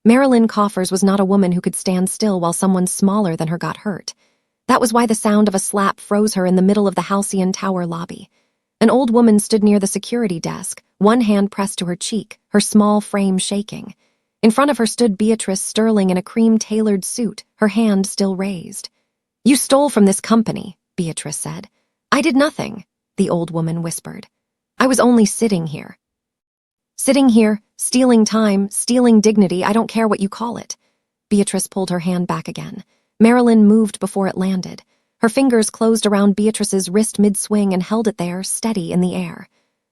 Marilyn Coffers was not a woman who could stand still while someone smaller than her got hurt. That was why the sound of a slap froze her in the middle of the Halcyon Tower lobby. An old woman stood near the security desk, one hand pressed to her cheek, her small frame shaking. In front of her stood Beatrice Sterling in a cream-tailored suit, her hand still raised. "You stole from this company," Beatrice said. "I did nothing," the old woman whispered. "I was only sitting here." "Sitting here, stealing time, stealing dignity, I don't care what you call it." Beatrice pulled her hand back again. Marilyn moved before it landed. Her fingers closed around Beatrice's wrist mid-swing and held it there, steady in the air.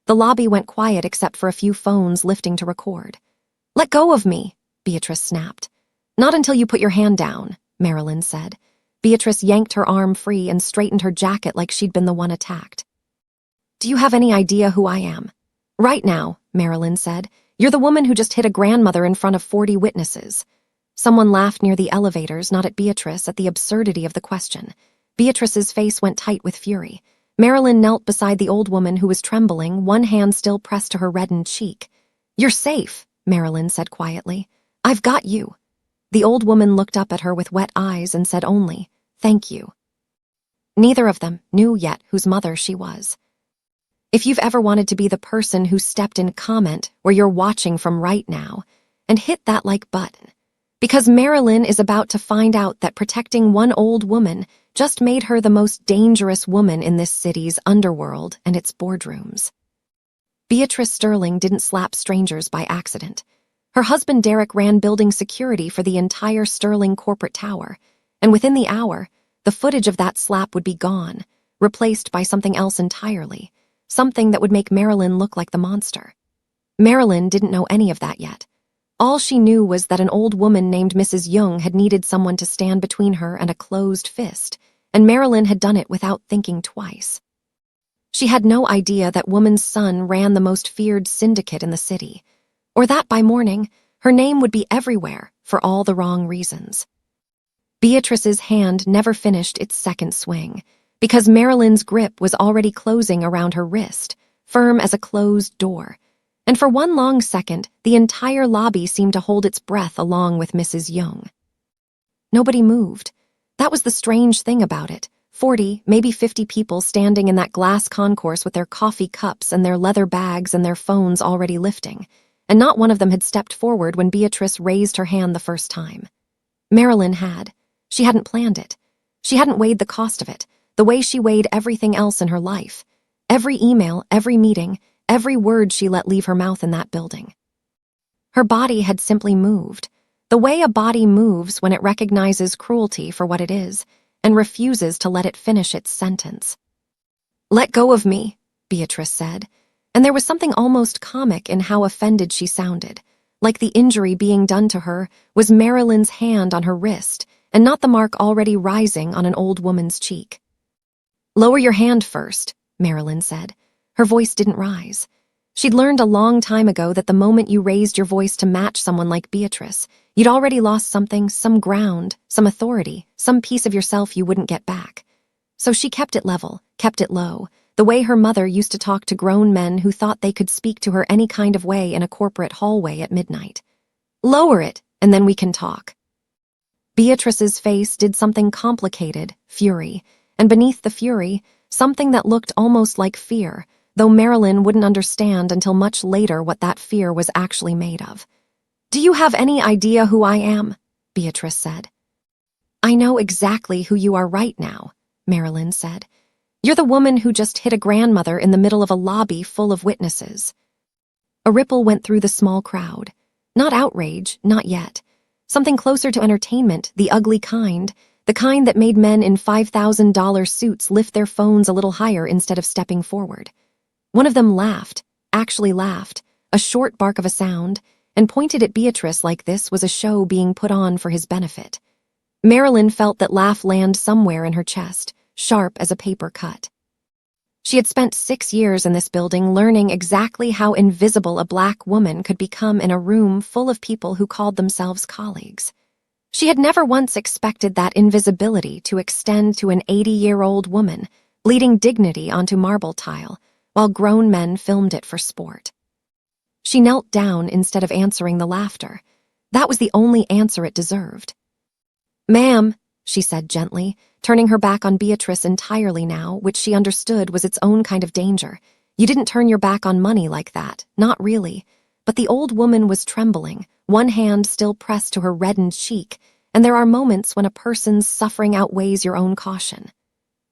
The lobby went quiet except for a few phones lifting to record. "Let go of me," Beatrice snapped. "Not until you put your hand down," Marilyn said. Beatrice yanked her arm free and straightened her jacket like she'd been the one attacked. "Do you have any idea who I am?" "Right now," Marilyn said. "You're the woman who just hit a grandmother in front of 40 witnesses." Someone laughed near the elevators, not at Beatrice, at the absurdity of the question. Beatrice's face went tight with fury. Marilyn knelt beside the old woman who was trembling, one hand still pressed to her reddened cheek. "You're safe," Marilyn said quietly. "I've got you." The old woman looked up at her with wet eyes and said only, "Thank you." Neither of them knew yet whose mother she was. If you've ever wanted to be the person who stepped in, comment where you're watching from right now and hit that like button. Because Marilyn is about to find out that protecting one old woman just made her the most dangerous woman in this city's underworld and its boardrooms. Beatrice Sterling didn't slap strangers by accident. Her husband Derek ran building security for the entire Sterling corporate tower, and within the hour, the footage of that slap would be gone, replaced by something else entirely, something that would make Marilyn look like the monster. Marilyn didn't know any of that yet. All she knew was that an old woman named Mrs. Young had needed someone to stand between her and a closed fist, and Marilyn had done it without thinking twice. She had no idea that woman's son ran the most feared syndicate in the city, or that by morning, her name would be everywhere for all the wrong reasons. Beatrice's hand never finished its second swing, because Marilyn's grip was already closing around her wrist, firm as a closed door. And for one long second, the entire lobby seemed to hold its breath along with Mrs. Young. Nobody moved. That was the strange thing about it. 40, maybe 50 people standing in that glass concourse with their coffee cups and their leather bags and their phones already lifting. And not one of them had stepped forward when Beatrice raised her hand the first time. Marilyn had. She hadn't planned it. She hadn't weighed the cost of it, the way she weighed everything else in her life. Every email, every meeting, every word she let leave her mouth in that building. Her body had simply moved, the way a body moves when it recognizes cruelty for what it is and refuses to let it finish its sentence. "Let go of me," Beatrice said, and there was something almost comic in how offended she sounded, like the injury being done to her was Marilyn's hand on her wrist and not the mark already rising on an old woman's cheek. "Lower your hand first," Marilyn said. Her voice didn't rise. She'd learned a long time ago that the moment you raised your voice to match someone like Beatrice, you'd already lost something, some ground, some authority, some piece of yourself you wouldn't get back. So she kept it level, kept it low, the way her mother used to talk to grown men who thought they could speak to her any kind of way in a corporate hallway at midnight. "Lower it, and then we can talk." Beatrice's face did something complicated, fury, and beneath the fury, something that looked almost like fear, though Marilyn wouldn't understand until much later what that fear was actually made of. "Do you have any idea who I am?" Beatrice said. "I know exactly who you are right now," Marilyn said. "You're the woman who just hit a grandmother in the middle of a lobby full of witnesses." A ripple went through the small crowd. Not outrage, not yet. Something closer to entertainment, the ugly kind, the kind that made men in $5,000 suits lift their phones a little higher instead of stepping forward. One of them laughed, actually laughed, a short bark of a sound, and pointed at Beatrice like this was a show being put on for his benefit. Marilyn felt that laugh land somewhere in her chest, sharp as a paper cut. She had spent 6 years in this building learning exactly how invisible a black woman could become in a room full of people who called themselves colleagues. She had never once expected that invisibility to extend to an 80-year-old woman, bleeding dignity onto marble tile, while grown men filmed it for sport. She knelt down instead of answering the laughter. That was the only answer it deserved. "Ma'am," she said gently, turning her back on Beatrice entirely now, which she understood was its own kind of danger. "You didn't turn your back on money like that, not really." But the old woman was trembling, one hand still pressed to her reddened cheek, and there are moments when a person's suffering outweighs your own caution.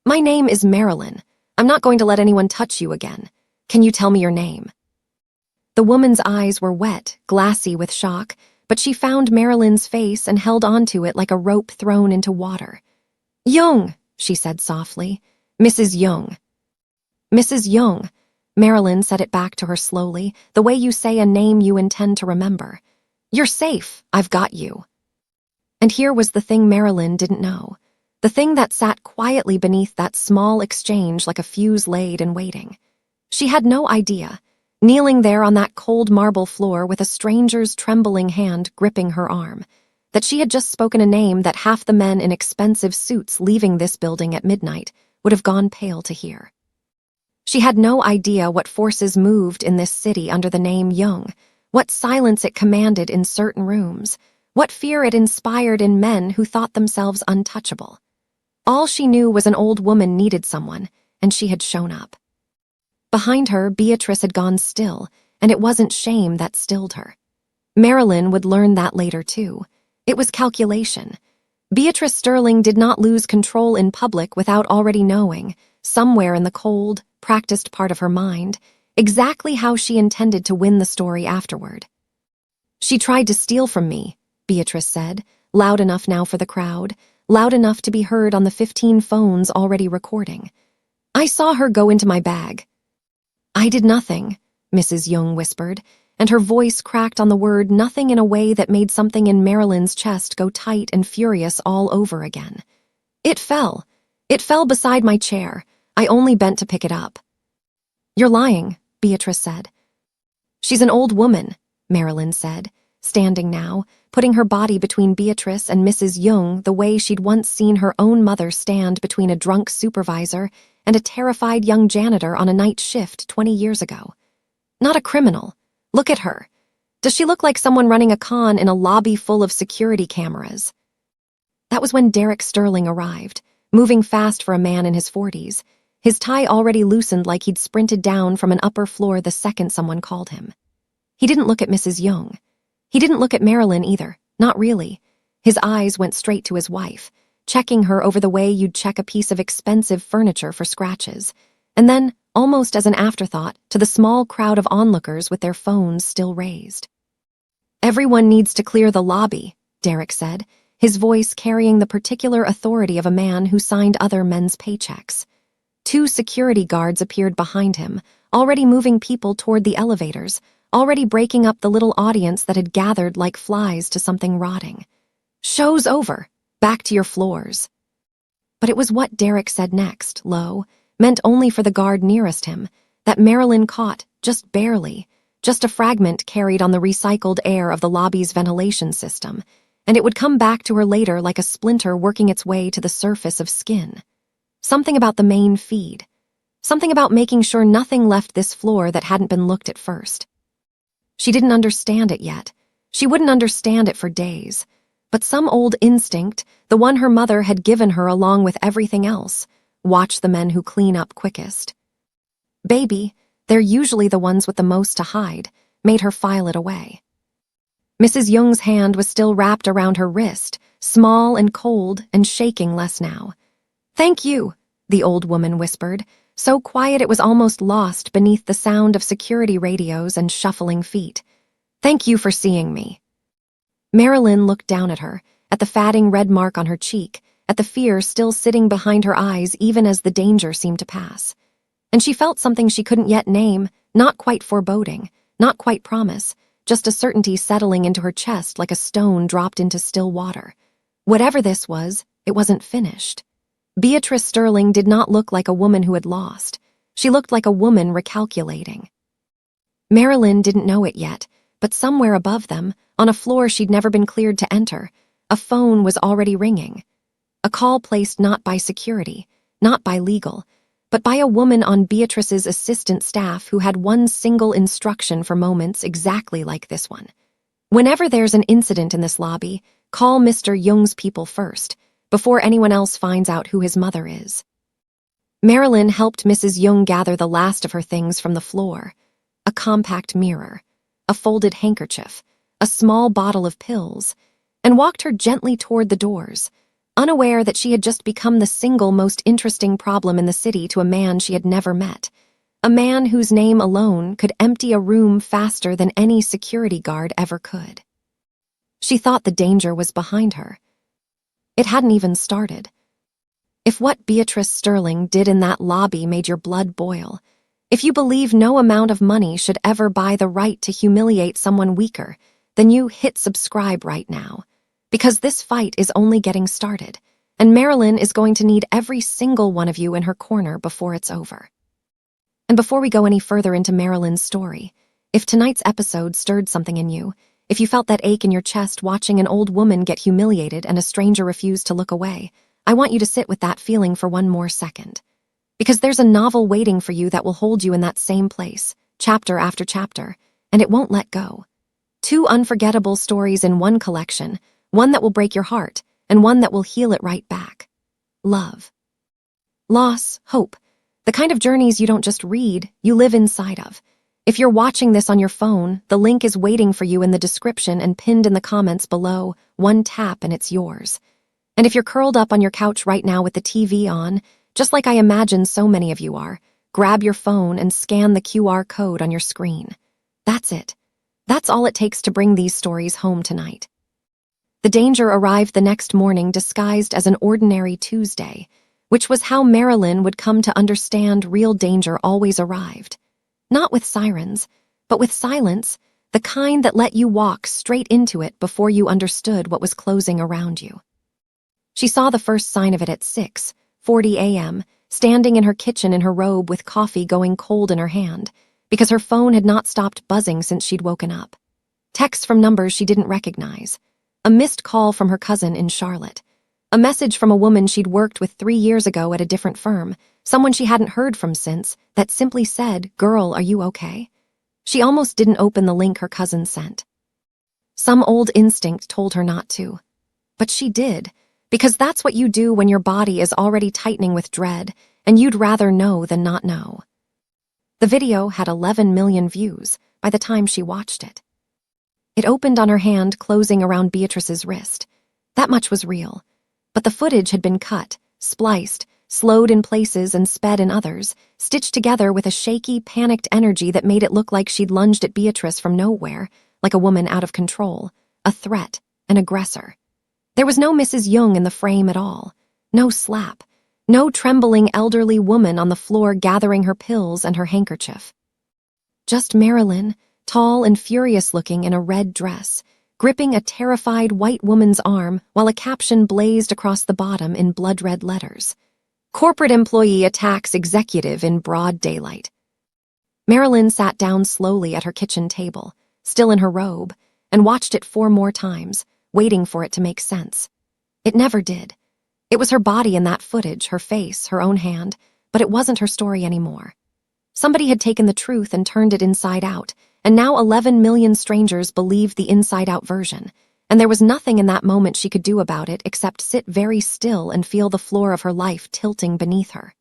"My name is Marilyn. I'm not going to let anyone touch you again. Can you tell me your name?" The woman's eyes were wet, glassy with shock, but she found Marilyn's face and held onto it like a rope thrown into water. "Young," she said softly. "Mrs. Young." "Mrs. Young." Marilyn said it back to her slowly, the way you say a name you intend to remember. "You're safe. I've got you." And here was the thing Marilyn didn't know. The thing that sat quietly beneath that small exchange like a fuse laid and waiting. She had no idea, kneeling there on that cold marble floor with a stranger's trembling hand gripping her arm, that she had just spoken a name that half the men in expensive suits leaving this building at midnight would have gone pale to hear. She had no idea what forces moved in this city under the name Young, what silence it commanded in certain rooms, what fear it inspired in men who thought themselves untouchable. All she knew was an old woman needed someone, and she had shown up. Behind her, Beatrice had gone still, and it wasn't shame that stilled her. Marilyn would learn that later, too. It was calculation. Beatrice Sterling did not lose control in public without already knowing, somewhere in the cold, practiced part of her mind, exactly how she intended to win the story afterward. "She tried to steal from me," Beatrice said, loud enough now for the crowd, loud enough to be heard on the 15 phones already recording. "I saw her go into my bag." "I did nothing," Mrs. Young whispered, and her voice cracked on the word nothing in a way that made something in Marilyn's chest go tight and furious all over again. "It fell. It fell beside my chair. I only bent to pick it up." "You're lying," Beatrice said. "She's an old woman," Marilyn said, standing now, putting her body between Beatrice and Mrs. Young the way she'd once seen her own mother stand between a drunk supervisor and a terrified young janitor on a night shift 20 years ago. "Not a criminal. Look at her. Does she look like someone running a con in a lobby full of security cameras?" That was when Derek Sterling arrived, moving fast for a man in his 40s, his tie already loosened like he'd sprinted down from an upper floor the second someone called him. He didn't look at Mrs. Young. He didn't look at Marilyn either, not really. His eyes went straight to his wife, checking her over the way you'd check a piece of expensive furniture for scratches, and then, almost as an afterthought, to the small crowd of onlookers with their phones still raised. "Everyone needs to clear the lobby," Derek said, his voice carrying the particular authority of a man who signed other men's paychecks. 2 security guards appeared behind him, already moving people toward the elevators, already breaking up the little audience that had gathered like flies to something rotting. "Show's over. Back to your floors." But it was what Derek said next, low, meant only for the guard nearest him, that Marilyn caught, just barely, just a fragment carried on the recycled air of the lobby's ventilation system, and it would come back to her later like a splinter working its way to the surface of skin. Something about the main feed. Something about making sure nothing left this floor that hadn't been looked at first. She didn't understand it yet. She wouldn't understand it for days. But some old instinct, the one her mother had given her along with everything else, watch the men who clean up quickest. Baby, they're usually the ones with the most to hide, made her file it away. Mrs. Young's hand was still wrapped around her wrist, small and cold and shaking less now. "Thank you," the old woman whispered, so quiet it was almost lost beneath the sound of security radios and shuffling feet. "Thank you for seeing me." Marilyn looked down at her, at the fatting red mark on her cheek, at the fear still sitting behind her eyes even as the danger seemed to pass. And she felt something she couldn't yet name, not quite foreboding, not quite promise, just a certainty settling into her chest like a stone dropped into still water. Whatever this was, it wasn't finished. Beatrice Sterling did not look like a woman who had lost. She looked like a woman recalculating. Marilyn didn't know it yet, but somewhere above them, on a floor she'd never been cleared to enter, a phone was already ringing. A call placed not by security, not by legal, but by a woman on Beatrice's assistant staff who had one single instruction for moments exactly like this one. Whenever there's an incident in this lobby, call Mr. Young's people first, before anyone else finds out who his mother is. Marilyn helped Mrs. Young gather the last of her things from the floor: a compact mirror, a folded handkerchief, a small bottle of pills, and walked her gently toward the doors, unaware that she had just become the single most interesting problem in the city to a man she had never met, a man whose name alone could empty a room faster than any security guard ever could. She thought the danger was behind her. It hadn't even started. If what Beatrice Sterling did in that lobby made your blood boil, if you believe no amount of money should ever buy the right to humiliate someone weaker, then you hit subscribe right now. Because this fight is only getting started, and Marilyn is going to need every single one of you in her corner before it's over. And before we go any further into Marilyn's story, if tonight's episode stirred something in you, if you felt that ache in your chest watching an old woman get humiliated and a stranger refused to look away, I want you to sit with that feeling for one more second. Because there's a novel waiting for you that will hold you in that same place, chapter after chapter, and it won't let go. 2 unforgettable stories in one collection, one that will break your heart, and one that will heal it right back. Love. Loss, hope. The kind of journeys you don't just read, you live inside of. If you're watching this on your phone, the link is waiting for you in the description and pinned in the comments below. One tap and it's yours. And if you're curled up on your couch right now with the TV on, just like I imagine so many of you are, grab your phone and scan the QR code on your screen. That's it. That's all it takes to bring these stories home tonight. The danger arrived the next morning disguised as an ordinary Tuesday, which was how Marilyn would come to understand real danger always arrived. Not with sirens, but with silence, the kind that let you walk straight into it before you understood what was closing around you. She saw the first sign of it at 6:40 a.m., standing in her kitchen in her robe with coffee going cold in her hand, because her phone had not stopped buzzing since she'd woken up. Texts from numbers she didn't recognize. A missed call from her cousin in Charlotte. A message from a woman she'd worked with 3 years ago at a different firm, someone she hadn't heard from since, that simply said, "Girl, are you okay?" She almost didn't open the link her cousin sent. Some old instinct told her not to. But she did, because that's what you do when your body is already tightening with dread, and you'd rather know than not know. The video had 11 million views by the time she watched it. It opened on her hand closing around Beatrice's wrist. That much was real. But the footage had been cut, spliced, slowed in places and sped in others, stitched together with a shaky, panicked energy that made it look like she'd lunged at Beatrice from nowhere, like a woman out of control, a threat, an aggressor. There was no Mrs. Young in the frame at all. No slap. No trembling elderly woman on the floor gathering her pills and her handkerchief. Just Marilyn, tall and furious-looking in a red dress, gripping a terrified white woman's arm while a caption blazed across the bottom in blood-red letters. Corporate employee attacks executive in broad daylight. Marilyn sat down slowly at her kitchen table, still in her robe, and watched it 4 more times, waiting for it to make sense. It never did. It was her body in that footage, her face, her own hand, but it wasn't her story anymore. Somebody had taken the truth and turned it inside out, and now 11 million strangers believed the inside-out version, and there was nothing in that moment she could do about it except sit very still and feel the floor of her life tilting beneath her.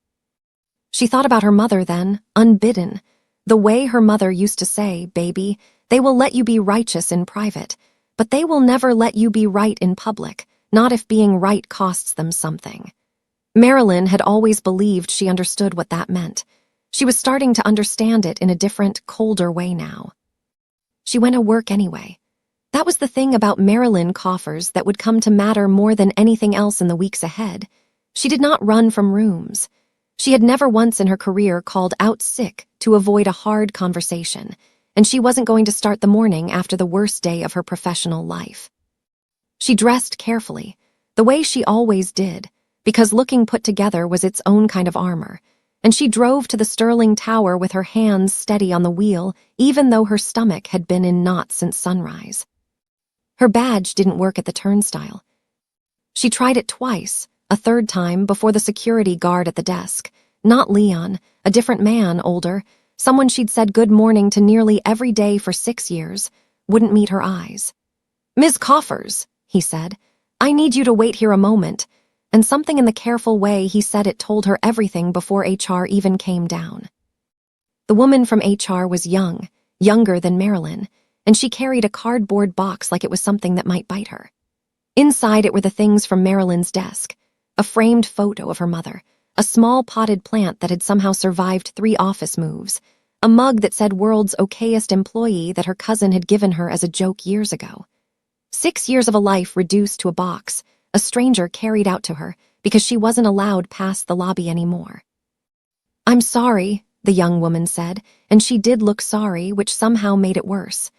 She thought about her mother then, unbidden, the way her mother used to say, "Baby, they will let you be righteous in private, but they will never let you be right in public, not if being right costs them something." Marilyn had always believed she understood what that meant. She was starting to understand it in a different, colder way now. She went to work anyway. That was the thing about Marilyn coffers that would come to matter more than anything else in the weeks ahead. She did not run from rooms. She had never once in her career called out sick to avoid a hard conversation, and she wasn't going to start the morning after the worst day of her professional life. She dressed carefully, the way she always did, because looking put together was its own kind of armor, and she drove to the Sterling Tower with her hands steady on the wheel, even though her stomach had been in knots since sunrise. Her badge didn't work at the turnstile. She tried it twice, a third time before the security guard at the desk, not Leon, a different man, older, someone she'd said good morning to nearly every day for 6 years, wouldn't meet her eyes. "Ms. Coffers," he said, "I need you to wait here a moment," and something in the careful way he said it told her everything before HR even came down. The woman from HR was young, younger than Marilyn, and she carried a cardboard box like it was something that might bite her. Inside it were the things from Marilyn's desk, a framed photo of her mother, a small potted plant that had somehow survived 3 office moves, a mug that said "World's Okayest Employee" that her cousin had given her as a joke years ago. 6 years of a life reduced to a box, a stranger carried out to her because she wasn't allowed past the lobby anymore. "I'm sorry," the young woman said, and she did look sorry, which somehow made it worse.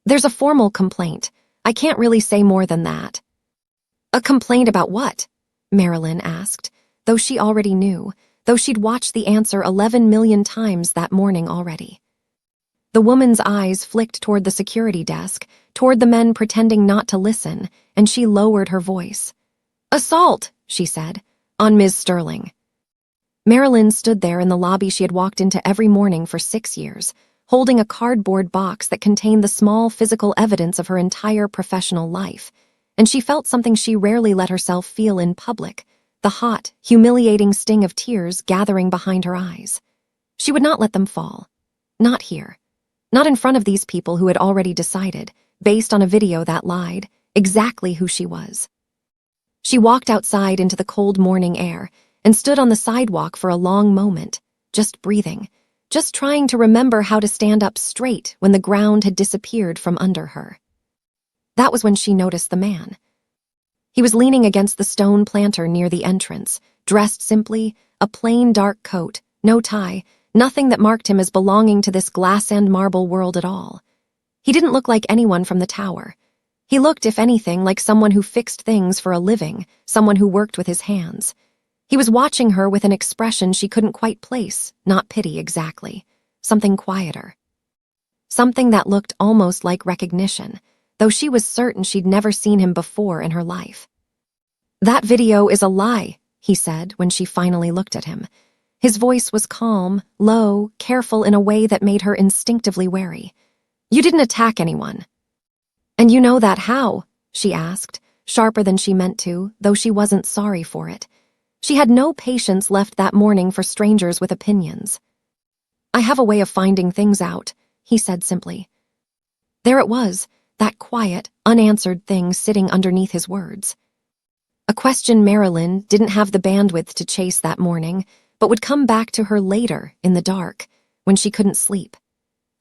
"There's a formal complaint. I can't really say more than that." "A complaint about what?" Marilyn asked, though she already knew, though she'd watched the answer 11 million times that morning already. The woman's eyes flicked toward the security desk, toward the men pretending not to listen, and she lowered her voice. "Assault," she said, "on Ms. Sterling." Marilyn stood there in the lobby she had walked into every morning for 6 years, holding a cardboard box that contained the small physical evidence of her entire professional life, and she felt something she rarely let herself feel in public, the hot, humiliating sting of tears gathering behind her eyes. She would not let them fall. Not here. Not in front of these people who had already decided, based on a video that lied, exactly who she was. She walked outside into the cold morning air and stood on the sidewalk for a long moment, just breathing, just trying to remember how to stand up straight when the ground had disappeared from under her. That was when she noticed the man. He was leaning against the stone planter near the entrance, dressed simply, a plain dark coat, no tie, nothing that marked him as belonging to this glass and marble world at all. He didn't look like anyone from the tower. He looked, if anything, like someone who fixed things for a living, someone who worked with his hands. He was watching her with an expression she couldn't quite place, not pity exactly, something quieter. Something that looked almost like recognition, though she was certain she'd never seen him before in her life. "That video is a lie," he said when she finally looked at him. His voice was calm, low, careful in a way that made her instinctively wary. "You didn't attack anyone." "And you know that how?" she asked, sharper than she meant to, though she wasn't sorry for it. She had no patience left that morning for strangers with opinions. "I have a way of finding things out," he said simply. There it was, that quiet, unanswered thing sitting underneath his words. A question Marilyn didn't have the bandwidth to chase that morning, but would come back to her later, in the dark, when she couldn't sleep.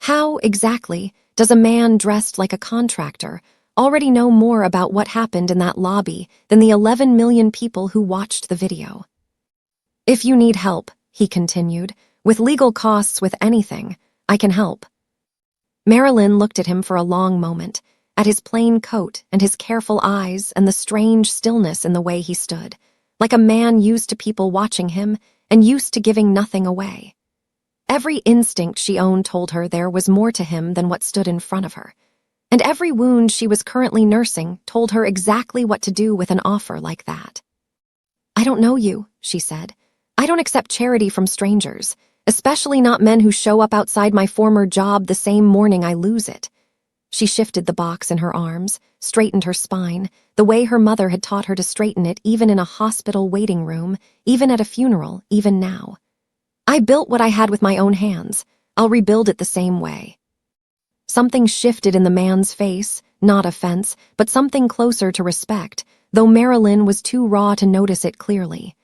How, exactly, does a man dressed like a contractor already know more about what happened in that lobby than the 11 million people who watched the video? "If you need help," he continued, "with legal costs, with anything, I can help." Marilyn looked at him for a long moment, at his plain coat and his careful eyes and the strange stillness in the way he stood, like a man used to people watching him and used to giving nothing away. Every instinct she owned told her there was more to him than what stood in front of her, and every wound she was currently nursing told her exactly what to do with an offer like that. "I don't know you," she said. "I don't accept charity from strangers, especially not men who show up outside my former job the same morning I lose it." She shifted the box in her arms, straightened her spine, the way her mother had taught her to straighten it even in a hospital waiting room, even at a funeral, even now. "I built what I had with my own hands. I'll rebuild it the same way." Something shifted in the man's face, not offense, but something closer to respect, though Marilyn was too raw to notice it clearly.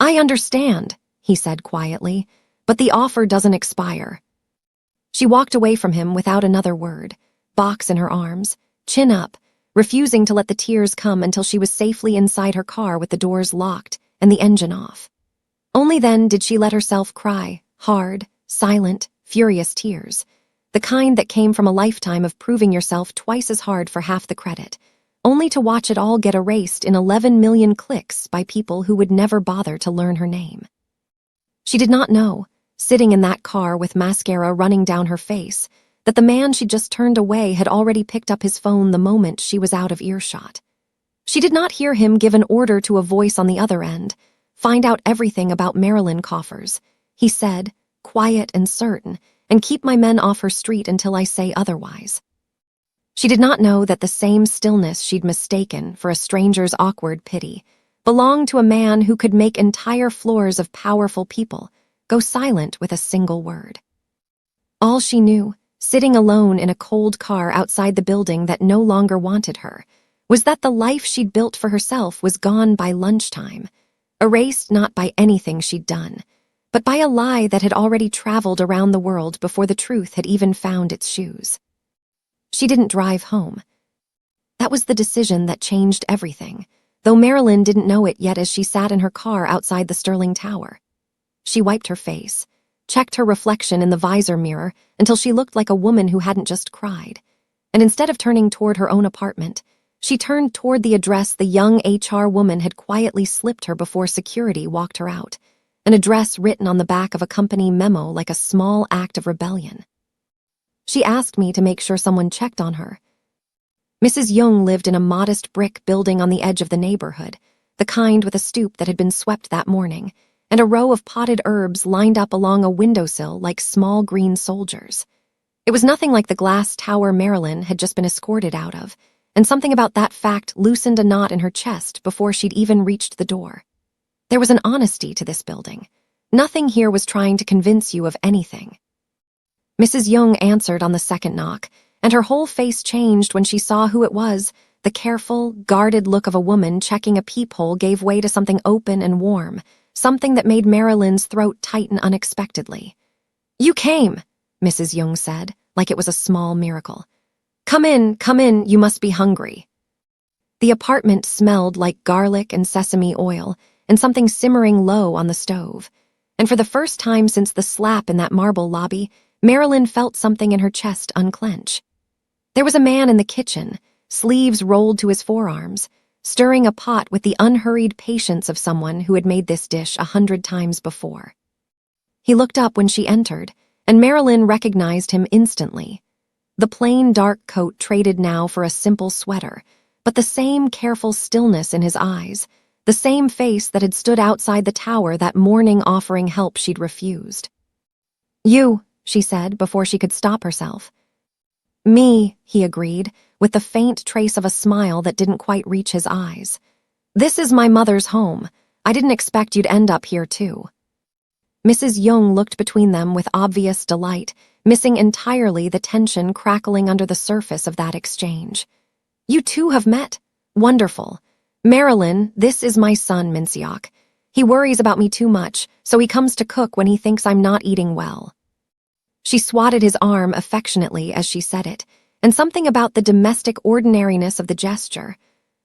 "I understand," he said quietly, "but the offer doesn't expire." She walked away from him without another word, box in her arms, chin up, refusing to let the tears come until she was safely inside her car with the doors locked and the engine off. Only then did she let herself cry, hard, silent, furious tears, the kind that came from a lifetime of proving yourself twice as hard for half the credit, only to watch it all get erased in 11 million clicks by people who would never bother to learn her name. She did not know, sitting in that car with mascara running down her face, that the man she just turned away had already picked up his phone the moment she was out of earshot. She did not hear him give an order to a voice on the other end, find out everything about Marilyn Coffers. He said, quiet and certain, "And keep my men off her street until I say otherwise." She did not know that the same stillness she'd mistaken for a stranger's awkward pity belonged to a man who could make entire floors of powerful people go silent with a single word. All she knew, sitting alone in a cold car outside the building that no longer wanted her, was that the life she'd built for herself was gone by lunchtime, erased not by anything she'd done, but by a lie that had already traveled around the world before the truth had even found its shoes. She didn't drive home. That was the decision that changed everything, though Marilyn didn't know it yet as she sat in her car outside the Sterling Tower. She wiped her face, checked her reflection in the visor mirror until she looked like a woman who hadn't just cried, and instead of turning toward her own apartment, she turned toward the address the young HR woman had quietly slipped her before security walked her out, an address written on the back of a company memo like a small act of rebellion. She asked me to make sure someone checked on her. Mrs. Young lived in a modest brick building on the edge of the neighborhood, the kind with a stoop that had been swept that morning, and a row of potted herbs lined up along a windowsill like small green soldiers. It was nothing like the glass tower Marilyn had just been escorted out of, and something about that fact loosened a knot in her chest before she'd even reached the door. There was an honesty to this building. Nothing here was trying to convince you of anything. Mrs. Young answered on the second knock, and her whole face changed when she saw who it was. The careful, guarded look of a woman checking a peephole gave way to something open and warm, something that made Marilyn's throat tighten unexpectedly. "You came," Mrs. Young said, like it was a small miracle. Come in, you must be hungry." The apartment smelled like garlic and sesame oil and something simmering low on the stove, and for the first time since the slap in that marble lobby, Marilyn felt something in her chest unclench. There was a man in the kitchen, sleeves rolled to his forearms, stirring a pot with the unhurried patience of someone who had made this dish 100 times before. He looked up when she entered, and Marilyn recognized him instantly. The plain dark coat traded now for a simple sweater, but the same careful stillness in his eyes, the same face that had stood outside the tower that morning offering help she'd refused. "You," she said before she could stop herself. "Me," he agreed, with the faint trace of a smile that didn't quite reach his eyes. "This is my mother's home. I didn't expect you'd end up here, too." Mrs. Young looked between them with obvious delight, missing entirely the tension crackling under the surface of that exchange. "You two have met? Wonderful. Marilyn, this is my son, Minseok. He worries about me too much, so he comes to cook when he thinks I'm not eating well." She swatted his arm affectionately as she said it, and something about the domestic ordinariness of the gesture,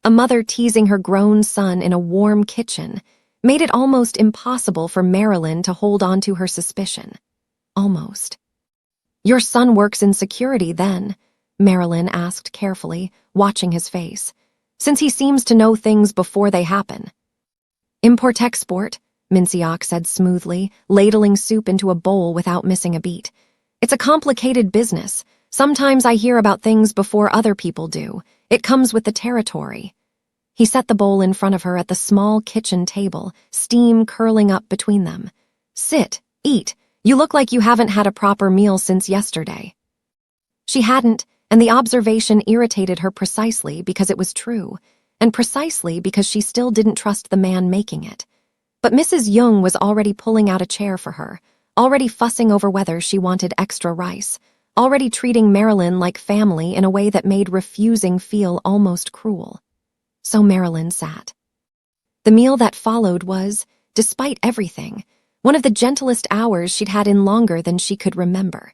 a mother teasing her grown son in a warm kitchen, made it almost impossible for Marilyn to hold on to her suspicion. Almost. "Your son works in security, then?" Marilyn asked carefully, watching his face, "since he seems to know things before they happen." "Import-export," Minseok said smoothly, ladling soup into a bowl without missing a beat. "It's a complicated business. Sometimes I hear about things before other people do. It comes with the territory." He set the bowl in front of her at the small kitchen table, steam curling up between them. "Sit, eat. You look like you haven't had a proper meal since yesterday." She hadn't, and the observation irritated her precisely because it was true, and precisely because she still didn't trust the man making it. But Mrs. Young was already pulling out a chair for her, already fussing over whether she wanted extra rice, already treating Marilyn like family in a way that made refusing feel almost cruel. So Marilyn sat. The meal that followed was, despite everything, one of the gentlest hours she'd had in longer than she could remember.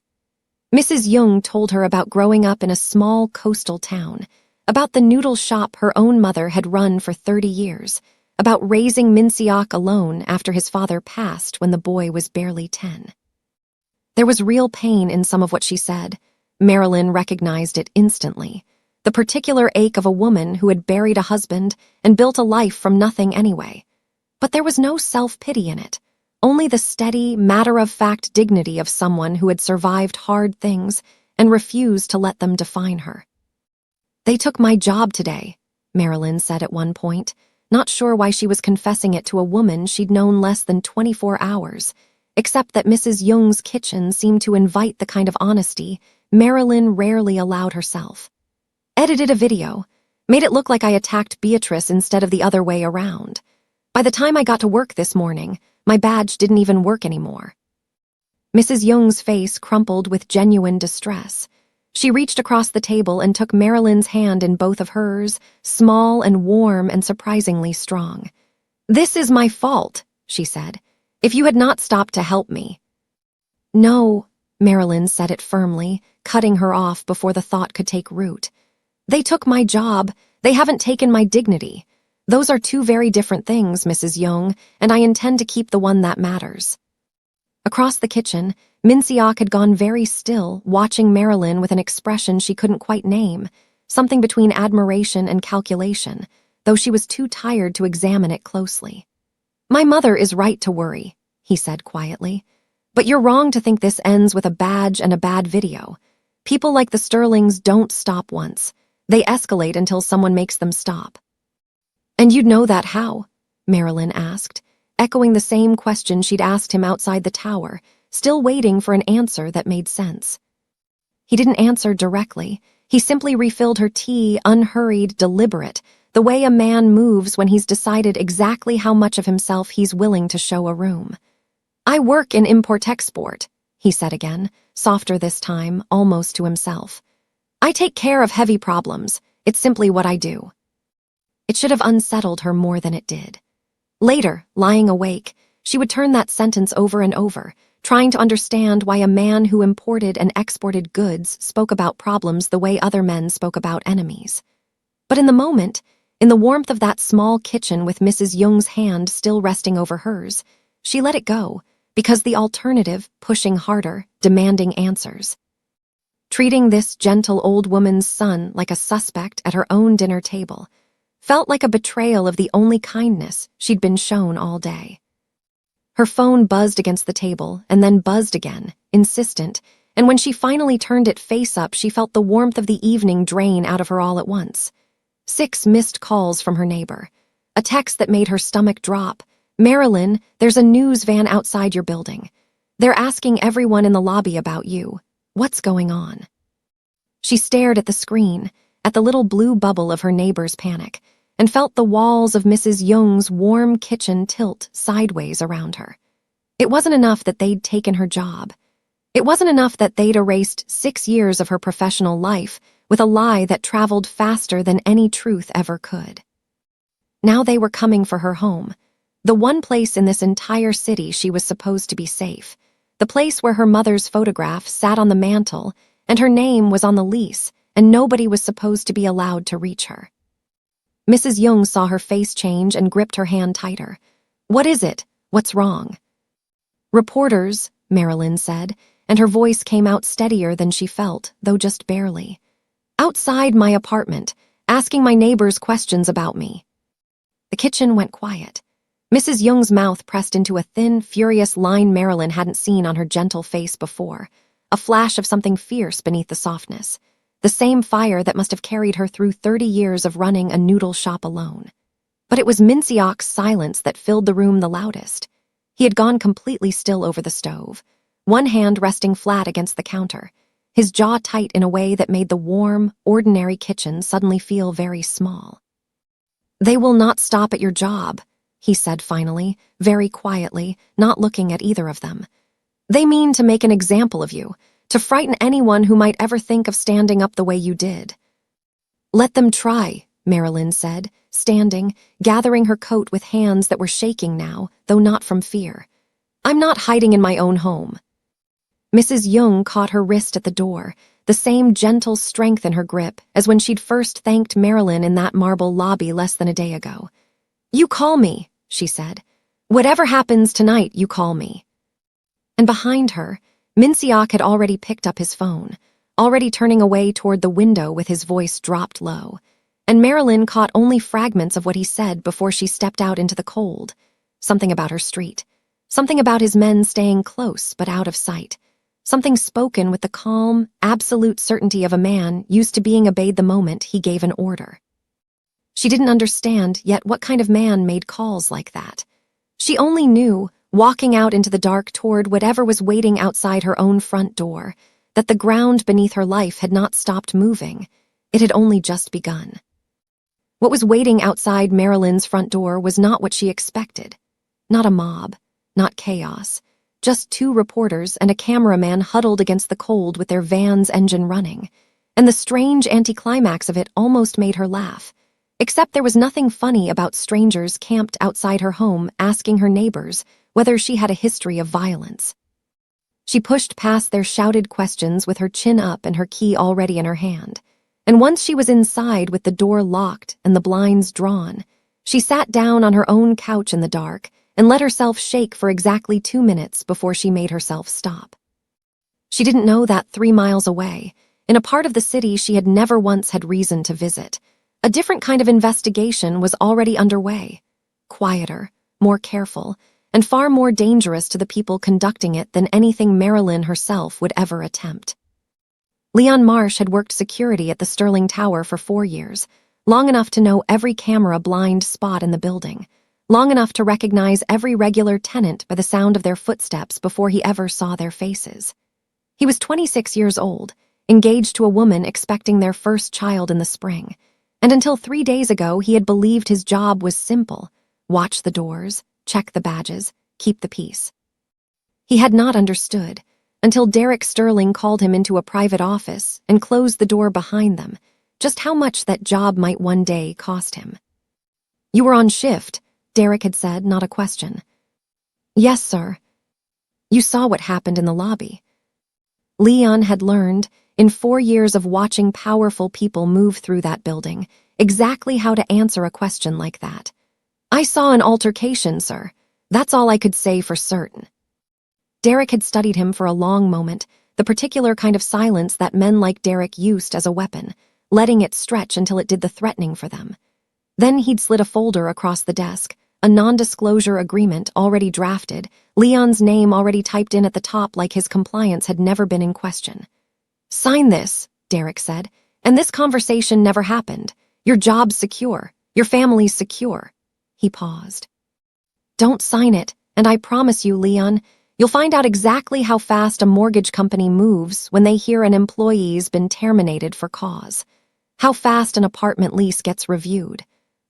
Mrs. Young told her about growing up in a small coastal town, about the noodle shop her own mother had run for 30 years, about raising Minseok alone after his father passed when the boy was barely 10. There was real pain in some of what she said. Marilyn recognized it instantly. The particular ache of a woman who had buried a husband and built a life from nothing anyway. But there was no self-pity in it, only the steady, matter-of-fact dignity of someone who had survived hard things and refused to let them define her. "They took my job today," Marilyn said at one point, not sure why she was confessing it to a woman she'd known less than 24 hours, except that Mrs. Young's kitchen seemed to invite the kind of honesty Marilyn rarely allowed herself. Edited a video. Made it look like I attacked Beatrice instead of the other way around. By the time I got to work this morning, my badge didn't even work anymore. Mrs. Young's face crumpled with genuine distress. She reached across the table and took Marilyn's hand in both of hers, small and warm and surprisingly strong. "This is my fault," she said. "If you had not stopped to help me." "No," Marilyn said it firmly, cutting her off before the thought could take root. "They took my job. They haven't taken my dignity. Those are two very different things, Mrs. Young, and I intend to keep the one that matters." Across the kitchen, Minseok had gone very still, watching Marilyn with an expression she couldn't quite name, something between admiration and calculation, though she was too tired to examine it closely. "My mother is right to worry," he said quietly. "But you're wrong to think this ends with a badge and a bad video. People like the Sterlings don't stop once. They escalate until someone makes them stop." "And you'd know that how?" Marilyn asked, echoing the same question she'd asked him outside the tower, still waiting for an answer that made sense. He didn't answer directly. He simply refilled her tea, unhurried, deliberate, the way a man moves when he's decided exactly how much of himself he's willing to show a room. "I work in import-export," he said again, softer this time, almost to himself. "I take care of heavy problems. It's simply what I do." It should have unsettled her more than it did. Later, lying awake, she would turn that sentence over and over, trying to understand why a man who imported and exported goods spoke about problems the way other men spoke about enemies. But in the moment, in the warmth of that small kitchen with Mrs. Young's hand still resting over hers, she let it go, because the alternative, pushing harder, demanding answers. Treating this gentle old woman's son like a suspect at her own dinner table felt like a betrayal of the only kindness she'd been shown all day. Her phone buzzed against the table and then buzzed again, insistent, and when she finally turned it face up, she felt the warmth of the evening drain out of her all at once. 6 missed calls from her neighbor. A text that made her stomach drop. "Marilyn, there's a news van outside your building. They're asking everyone in the lobby about you. What's going on?" She stared at the screen, at the little blue bubble of her neighbor's panic, and felt the walls of Mrs. Young's warm kitchen tilt sideways around her. It wasn't enough that they'd taken her job. It wasn't enough that they'd erased 6 years of her professional life with a lie that traveled faster than any truth ever could. Now they were coming for her home, the one place in this entire city she was supposed to be safe, the place where her mother's photograph sat on the mantel and her name was on the lease, and nobody was supposed to be allowed to reach her. Mrs. Young saw her face change and gripped her hand tighter. "What is it? What's wrong?" "Reporters," Marilyn said, and her voice came out steadier than she felt, though just barely. "Outside my apartment, asking my neighbors questions about me." The kitchen went quiet. Mrs. Young's mouth pressed into a thin, furious line Marilyn hadn't seen on her gentle face before, a flash of something fierce beneath the softness. The same fire that must have carried her through 30 years of running a noodle shop alone. But it was Minseok's silence that filled the room the loudest. He had gone completely still over the stove, one hand resting flat against the counter, his jaw tight in a way that made the warm, ordinary kitchen suddenly feel very small. "They will not stop at your job," he said finally, very quietly, not looking at either of them. "They mean to make an example of you, to frighten anyone who might ever think of standing up the way you did." "Let them try," Marilyn said, standing, gathering her coat with hands that were shaking now, though not from fear. "I'm not hiding in my own home." Mrs. Young caught her wrist at the door, the same gentle strength in her grip as when she'd first thanked Marilyn in that marble lobby less than a day ago. "You call me," she said. "Whatever happens tonight, you call me." And behind her, Minseok had already picked up his phone, already turning away toward the window with his voice dropped low, and Marilyn caught only fragments of what he said before she stepped out into the cold. Something about her street, something about his men staying close but out of sight, something spoken with the calm, absolute certainty of a man used to being obeyed the moment he gave an order. She didn't understand yet what kind of man made calls like that. She only knew, walking out into the dark toward whatever was waiting outside her own front door, that the ground beneath her life had not stopped moving. It had only just begun. What was waiting outside Marilyn's front door was not what she expected. Not a mob, not chaos, just two reporters and a cameraman huddled against the cold with their van's engine running. And the strange anticlimax of it almost made her laugh. Except there was nothing funny about strangers camped outside her home asking her neighbors whether she had a history of violence. She pushed past their shouted questions with her chin up and her key already in her hand. And once she was inside with the door locked and the blinds drawn, she sat down on her own couch in the dark and let herself shake for exactly 2 minutes before she made herself stop. She didn't know that 3 miles away, in a part of the city she had never once had reason to visit, a different kind of investigation was already underway. Quieter, more careful, and far more dangerous to the people conducting it than anything Marilyn herself would ever attempt. Leon Marsh had worked security at the Sterling Tower for 4 years, long enough to know every camera blind spot in the building, long enough to recognize every regular tenant by the sound of their footsteps before he ever saw their faces. He was 26 years old, engaged to a woman expecting their first child in the spring, and until 3 days ago he had believed his job was simple: watch the doors, check the badges, keep the peace. He had not understood, until Derek Sterling called him into a private office and closed the door behind them, just how much that job might one day cost him. "You were on shift," Derek had said, not a question. "Yes, sir." "You saw what happened in the lobby." Leon had learned, in 4 years of watching powerful people move through that building, exactly how to answer a question like that. "I saw an altercation, sir. That's all I could say for certain." Derek had studied him for a long moment, the particular kind of silence that men like Derek used as a weapon, letting it stretch until it did the threatening for them. Then he'd slid a folder across the desk, a non-disclosure agreement already drafted, Leon's name already typed in at the top like his compliance had never been in question. "Sign this," Derek said, "and this conversation never happened. Your job's secure. Your family's secure." He paused. "Don't sign it, and I promise you, Leon, you'll find out exactly how fast a mortgage company moves when they hear an employee's been terminated for cause. How fast an apartment lease gets reviewed.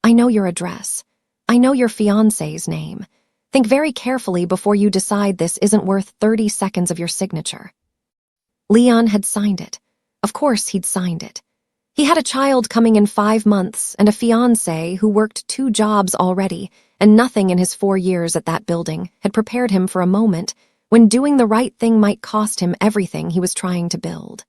I know your address. I know your fiancé's name. Think very carefully before you decide this isn't worth 30 seconds of your signature." Leon had signed it. Of course he'd signed it. He had a child coming in 5 months and a fiancé who worked 2 jobs already, and nothing in his 4 years at that building had prepared him for a moment when doing the right thing might cost him everything he was trying to build.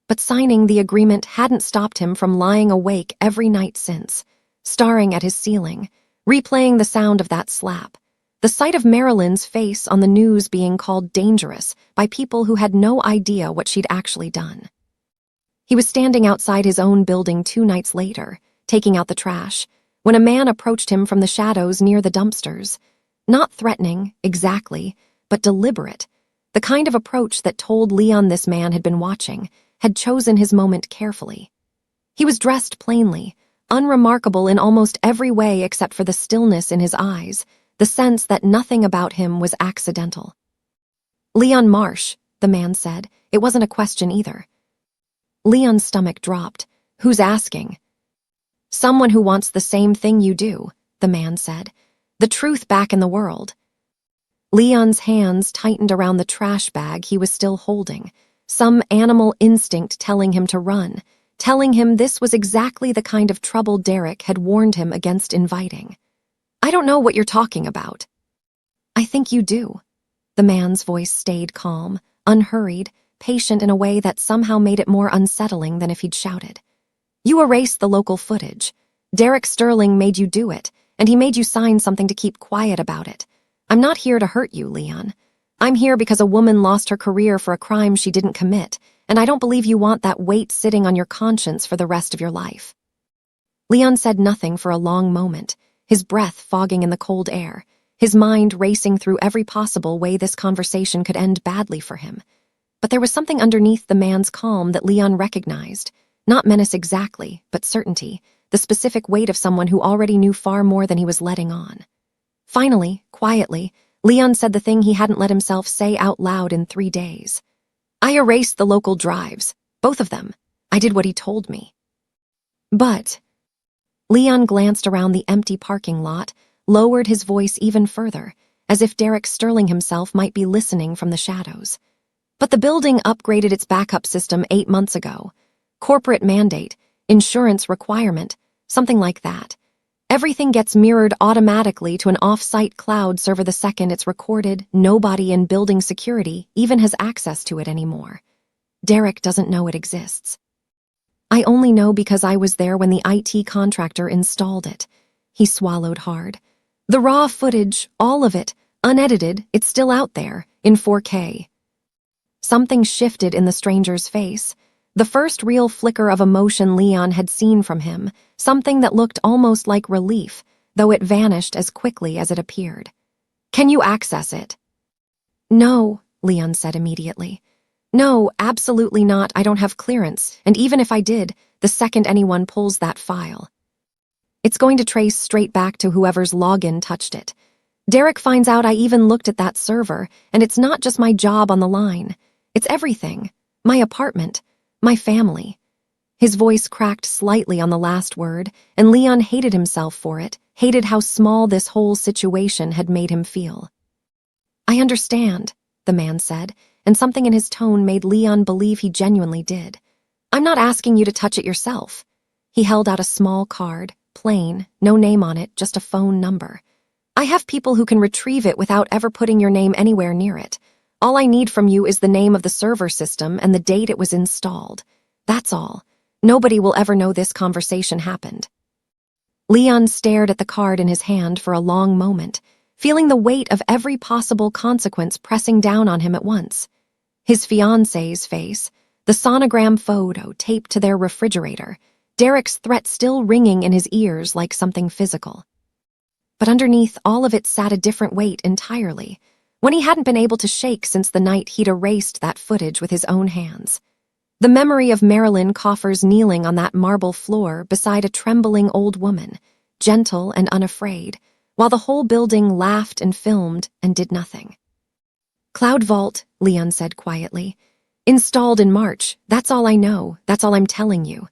But signing the agreement hadn't stopped him from lying awake every night since, staring at his ceiling, replaying the sound of that slap, the sight of Marilyn's face on the news being called dangerous by people who had no idea what she'd actually done. He was standing outside his own building 2 nights later, taking out the trash, when a man approached him from the shadows near the dumpsters. Not threatening, exactly, but deliberate. The kind of approach that told Leon this man had been watching, had chosen his moment carefully. He was dressed plainly, unremarkable in almost every way except for the stillness in his eyes, the sense that nothing about him was accidental. "Leon Marsh," the man said. It wasn't a question either. Leon's stomach dropped. "Who's asking?" "Someone who wants the same thing you do," the man said. "The truth back in the world." Leon's hands tightened around the trash bag he was still holding, some animal instinct telling him to run, telling him this was exactly the kind of trouble Derek had warned him against inviting. "I don't know what you're talking about." "I think you do." The man's voice stayed calm, unhurried, patient in a way that somehow made it more unsettling than if he'd shouted. "You erased the local footage. Derek Sterling made you do it, and he made you sign something to keep quiet about it. I'm not here to hurt you, Leon. I'm here because a woman lost her career for a crime she didn't commit, and I don't believe you want that weight sitting on your conscience for the rest of your life." Leon said nothing for a long moment, his breath fogging in the cold air, his mind racing through every possible way this conversation could end badly for him. But there was something underneath the man's calm that Leon recognized, not menace exactly, but certainty, the specific weight of someone who already knew far more than he was letting on. Finally, quietly, Leon said the thing he hadn't let himself say out loud in 3 days. "I erased the local drives, both of them. I did what he told me." But Leon glanced around the empty parking lot, lowered his voice even further, as if Derek Sterling himself might be listening from the shadows. But the building upgraded its backup system 8 months ago. Corporate mandate, insurance requirement, something like that. Everything gets mirrored automatically to an off-site cloud server the second it's recorded. Nobody in building security even has access to it anymore. Derek doesn't know it exists. I only know because I was there when the IT contractor installed it. He swallowed hard. The raw footage, all of it, unedited, it's still out there, in 4K. Something shifted in the stranger's face. The first real flicker of emotion Leon had seen from him, something that looked almost like relief, though it vanished as quickly as it appeared. "Can you access it?" "No," Leon said immediately. "No, absolutely not. I don't have clearance, and even if I did, the second anyone pulls that file, it's going to trace straight back to whoever's login touched it. Derek finds out I even looked at that server, and it's not just my job on the line. It's everything. My apartment. My family." His voice cracked slightly on the last word, and Leon hated himself for it, hated how small this whole situation had made him feel. "I understand," the man said, and something in his tone made Leon believe he genuinely did. "I'm not asking you to touch it yourself." He held out a small card, plain, no name on it, just a phone number. "I have people who can retrieve it without ever putting your name anywhere near it. All I need from you is the name of the server system and the date it was installed. That's all. Nobody will ever know this conversation happened." Leon stared at the card in his hand for a long moment, feeling the weight of every possible consequence pressing down on him at once. His fiancée's face, the sonogram photo taped to their refrigerator, Derek's threat still ringing in his ears like something physical. But underneath all of it sat a different weight entirely, one he hadn't been able to shake since the night he'd erased that footage with his own hands. The memory of Marilyn Coffers kneeling on that marble floor beside a trembling old woman, gentle and unafraid, while the whole building laughed and filmed and did nothing. "Cloud Vault," Leon said quietly. "Installed in March. That's all I know. That's all I'm telling you."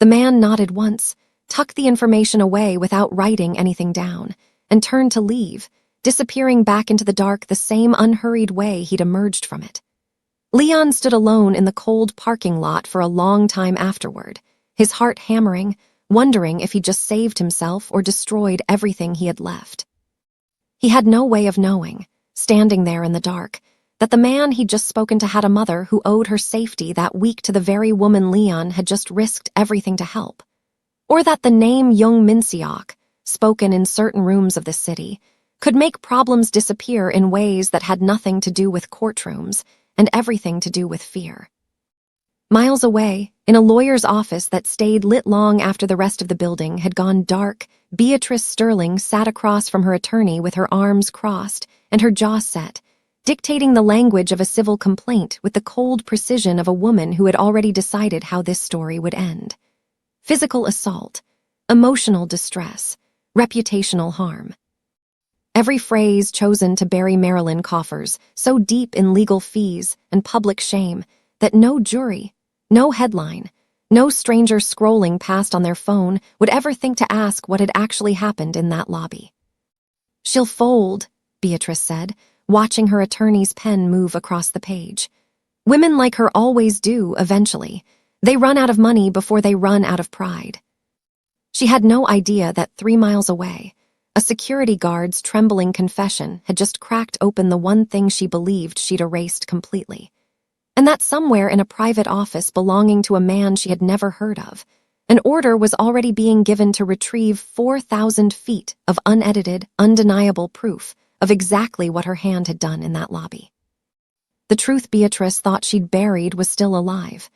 The man nodded once, tucked the information away without writing anything down, and turned to leave, disappearing back into the dark the same unhurried way he'd emerged from it. Leon stood alone in the cold parking lot for a long time afterward, his heart hammering, wondering if he just saved himself or destroyed everything he had left. He had no way of knowing, standing there in the dark, that the man he'd just spoken to had a mother who owed her safety that week to the very woman Leon had just risked everything to help. Or that the name Young Min-seok, spoken in certain rooms of the city, could make problems disappear in ways that had nothing to do with courtrooms and everything to do with fear. Miles away, in a lawyer's office that stayed lit long after the rest of the building had gone dark, Beatrice Sterling sat across from her attorney with her arms crossed and her jaw set, dictating the language of a civil complaint with the cold precision of a woman who had already decided how this story would end. Physical assault, emotional distress, reputational harm. Every phrase chosen to bury Marilyn Coffers so deep in legal fees and public shame that no jury, no headline, no stranger scrolling past on their phone would ever think to ask what had actually happened in that lobby. "She'll fold," Beatrice said, watching her attorney's pen move across the page. "Women like her always do, eventually. They run out of money before they run out of pride." She had no idea that 3 miles away, a security guard's trembling confession had just cracked open the one thing she believed she'd erased completely. And that somewhere in a private office belonging to a man she had never heard of, an order was already being given to retrieve 4,000 feet of unedited, undeniable proof of exactly what her hand had done in that lobby. The truth Beatrice thought she'd buried was still alive.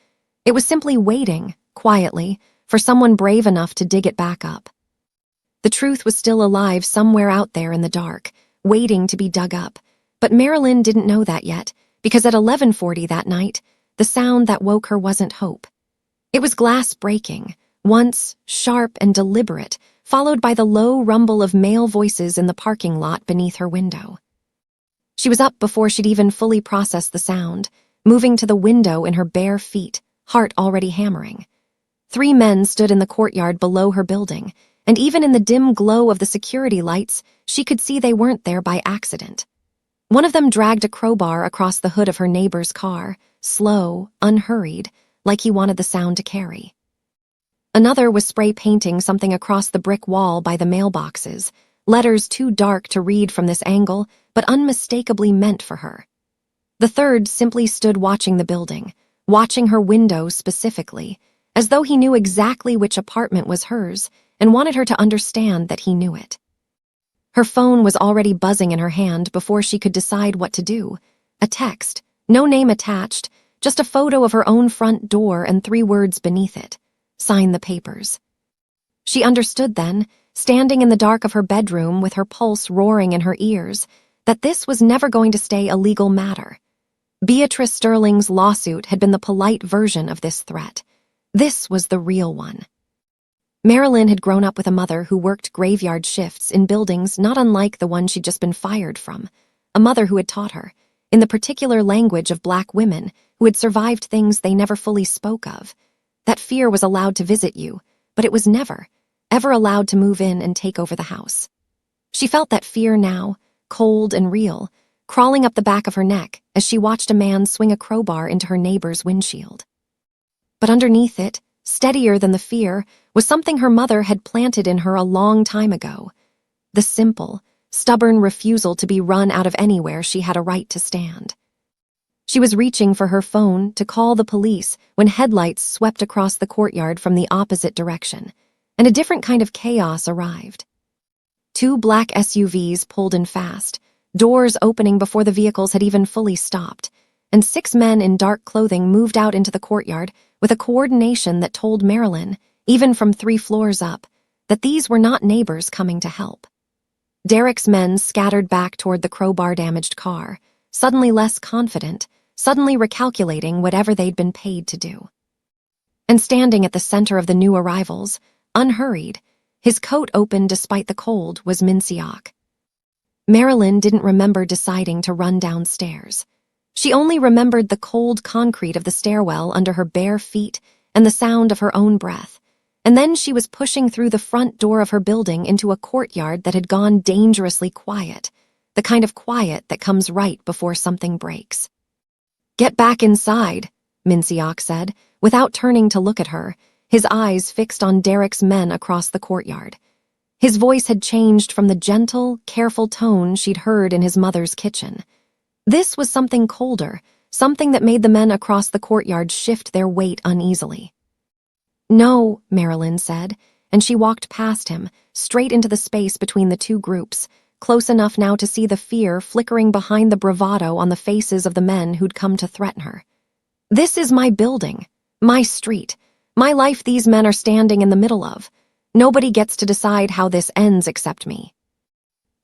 It was simply waiting, quietly, for someone brave enough to dig it back up. The truth was still alive somewhere out there in the dark, waiting to be dug up, but Marilyn didn't know that yet, because at 11:40 that night, the sound that woke her wasn't hope. It was glass breaking, once sharp and deliberate, followed by the low rumble of male voices in the parking lot beneath her window. She was up before she'd even fully processed the sound, moving to the window in her bare feet, heart already hammering. 3 men stood in the courtyard below her building, and even in the dim glow of the security lights, she could see they weren't there by accident. One of them dragged a crowbar across the hood of her neighbor's car, slow, unhurried, like he wanted the sound to carry. Another was spray painting something across the brick wall by the mailboxes, letters too dark to read from this angle, but unmistakably meant for her. The third simply stood watching the building, watching her window specifically, as though he knew exactly which apartment was hers and wanted her to understand that he knew it. Her phone was already buzzing in her hand before she could decide what to do. A text, no name attached, just a photo of her own front door and 3 words beneath it. Sign the papers. She understood then, standing in the dark of her bedroom with her pulse roaring in her ears, that this was never going to stay a legal matter. Beatrice Sterling's lawsuit had been the polite version of this threat. This was the real one. Marilyn had grown up with a mother who worked graveyard shifts in buildings not unlike the one she'd just been fired from, a mother who had taught her, in the particular language of Black women who had survived things they never fully spoke of, that fear was allowed to visit you, but it was never, ever allowed to move in and take over the house. She felt that fear now, cold and real, crawling up the back of her neck as she watched a man swing a crowbar into her neighbor's windshield. But underneath it, steadier than the fear, was something her mother had planted in her a long time ago. The simple, stubborn refusal to be run out of anywhere she had a right to stand. She was reaching for her phone to call the police when headlights swept across the courtyard from the opposite direction, and a different kind of chaos arrived. 2 black SUVs pulled in fast, doors opening before the vehicles had even fully stopped, and 6 men in dark clothing moved out into the courtyard with a coordination that told Marilyn, even from 3 floors up, that these were not neighbors coming to help. Derek's men scattered back toward the crowbar-damaged car, suddenly less confident, suddenly recalculating whatever they'd been paid to do. And standing at the center of the new arrivals, unhurried, his coat open despite the cold, was Minseok. Marilyn didn't remember deciding to run downstairs. She only remembered the cold concrete of the stairwell under her bare feet and the sound of her own breath, and then she was pushing through the front door of her building into a courtyard that had gone dangerously quiet, the kind of quiet that comes right before something breaks. "Get back inside," Minseok said, without turning to look at her, his eyes fixed on Derek's men across the courtyard. His voice had changed from the gentle, careful tone she'd heard in his mother's kitchen. This was something colder, something that made the men across the courtyard shift their weight uneasily. "No," Marilyn said, and she walked past him, straight into the space between the 2 groups, close enough now to see the fear flickering behind the bravado on the faces of the men who'd come to threaten her. "This is my building, my street, my life these men are standing in the middle of. Nobody gets to decide how this ends except me."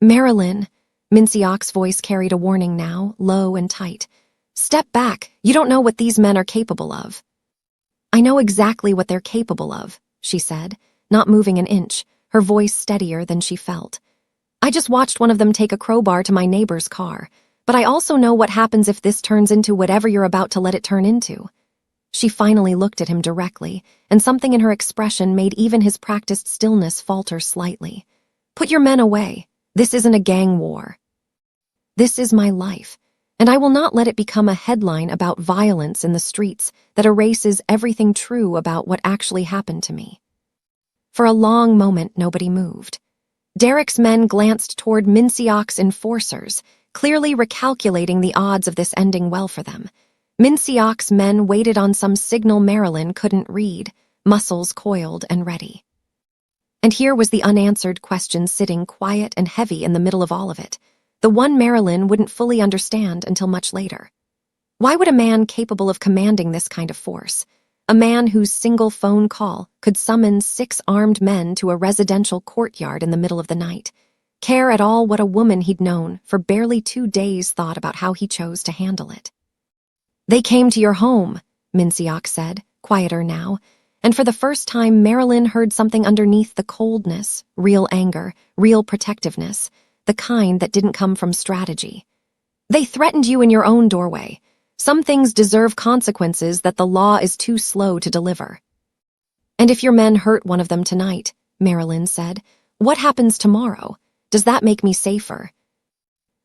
"Marilyn," Minseok's voice carried a warning now, low and tight. "Step back, you don't know what these men are capable of." "I know exactly what they're capable of," she said, not moving an inch, her voice steadier than she felt. "I just watched one of them take a crowbar to my neighbor's car, but I also know what happens if this turns into whatever you're about to let it turn into." She finally looked at him directly, and something in her expression made even his practiced stillness falter slightly. "Put your men away. This isn't a gang war. This is my life, and I will not let it become a headline about violence in the streets that erases everything true about what actually happened to me." For a long moment, nobody moved. Derek's men glanced toward Minseok's enforcers, clearly recalculating the odds of this ending well for them. Minseok's men waited on some signal Marilyn couldn't read, muscles coiled and ready. And here was the unanswered question sitting quiet and heavy in the middle of all of it, the one Marilyn wouldn't fully understand until much later. Why would a man capable of commanding this kind of force, a man whose single phone call could summon 6 armed men to a residential courtyard in the middle of the night, care at all what a woman he'd known for barely 2 days thought about how he chose to handle it? "They came to your home," Minseok said, quieter now, and for the first time Marilyn heard something underneath the coldness, real anger, real protectiveness, the kind that didn't come from strategy. "They threatened you in your own doorway. Some things deserve consequences that the law is too slow to deliver." And if your men hurt one of them tonight, Marilyn said, what happens tomorrow? Does that make me safer?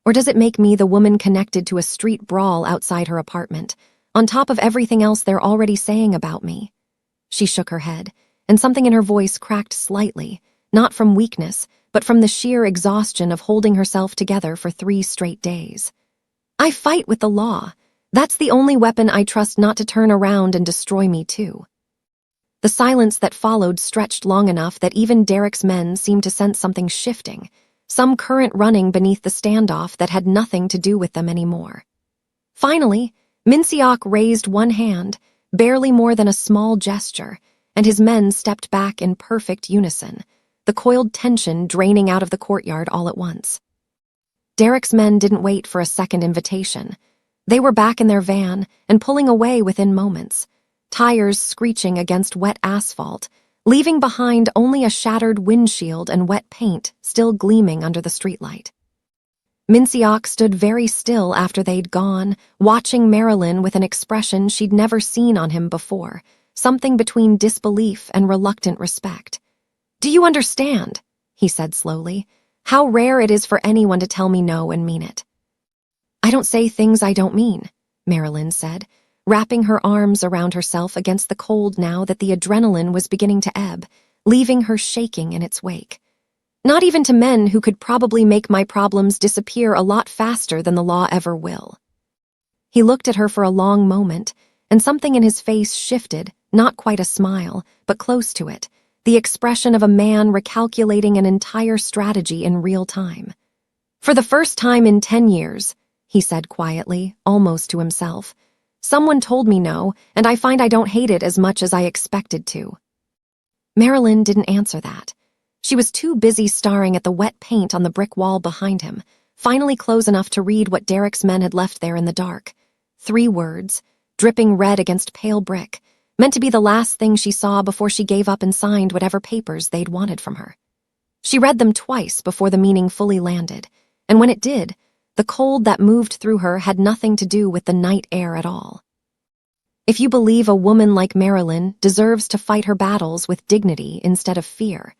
Or does it make me the woman connected to a street brawl outside her apartment, on top of everything else they're already saying about me? She shook her head, and something in her voice cracked slightly, not from weakness, but from the sheer exhaustion of holding herself together for 3 straight days. I fight with the law. That's the only weapon I trust not to turn around and destroy me too. The silence that followed stretched long enough that even Derek's men seemed to sense something shifting, some current running beneath the standoff that had nothing to do with them anymore. Finally, Minseok raised one hand, barely more than a small gesture, and his men stepped back in perfect unison, the coiled tension draining out of the courtyard all at once. Derek's men didn't wait for a second invitation. They were back in their van and pulling away within moments, tires screeching against wet asphalt, leaving behind only a shattered windshield and wet paint still gleaming under the streetlight. Minseok stood very still after they'd gone, watching Marilyn with an expression she'd never seen on him before, something between disbelief and reluctant respect. "Do you understand?" he said slowly. "How rare it is for anyone to tell me no and mean it." "I don't say things I don't mean," Marilyn said, wrapping her arms around herself against the cold now that the adrenaline was beginning to ebb, leaving her shaking in its wake. "Not even to men who could probably make my problems disappear a lot faster than the law ever will." He looked at her for a long moment, and something in his face shifted, not quite a smile, but close to it, the expression of a man recalculating an entire strategy in real time. "For the first time in 10 years, he said quietly, almost to himself, "someone told me no, and I find I don't hate it as much as I expected to." Marilyn didn't answer that. She was too busy staring at the wet paint on the brick wall behind him, finally close enough to read what Derek's men had left there in the dark. 3 words, dripping red against pale brick, meant to be the last thing she saw before she gave up and signed whatever papers they'd wanted from her. She read them twice before the meaning fully landed, and when it did, the cold that moved through her had nothing to do with the night air at all. If you believe a woman like Marilyn deserves to fight her battles with dignity instead of fear,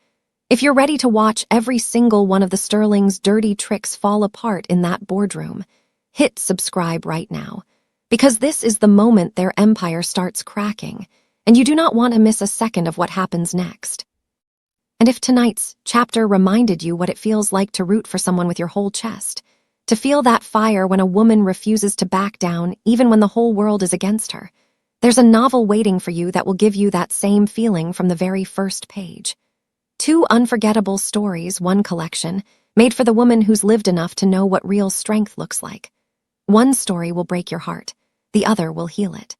if you're ready to watch every single one of the Sterling's dirty tricks fall apart in that boardroom, hit subscribe right now, because this is the moment their empire starts cracking, and you do not want to miss a second of what happens next. And if tonight's chapter reminded you what it feels like to root for someone with your whole chest, to feel that fire when a woman refuses to back down even when the whole world is against her, there's a novel waiting for you that will give you that same feeling from the very first page. 2 unforgettable stories, one collection, made for the woman who's lived enough to know what real strength looks like. One story will break your heart, the other will heal it.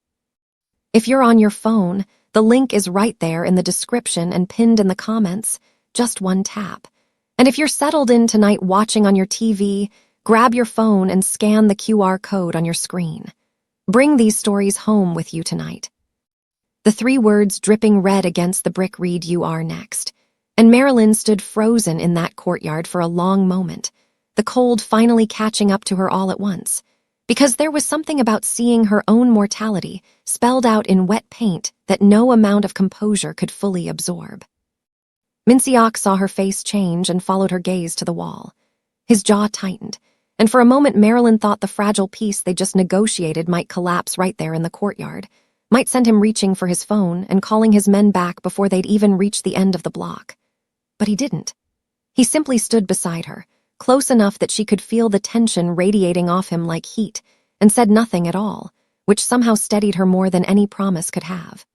If you're on your phone, the link is right there in the description and pinned in the comments, just one tap. And if you're settled in tonight watching on your TV, grab your phone and scan the QR code on your screen. Bring these stories home with you tonight. The 3 words dripping red against the brick read, "You are next." And Marilyn stood frozen in that courtyard for a long moment, the cold finally catching up to her all at once, because there was something about seeing her own mortality spelled out in wet paint that no amount of composure could fully absorb. Minseok saw her face change and followed her gaze to the wall. His jaw tightened, and for a moment Marilyn thought the fragile peace they just negotiated might collapse right there in the courtyard, might send him reaching for his phone and calling his men back before they'd even reached the end of the block. But he didn't. He simply stood beside her, close enough that she could feel the tension radiating off him like heat, and said nothing at all, which somehow steadied her more than any promise could have.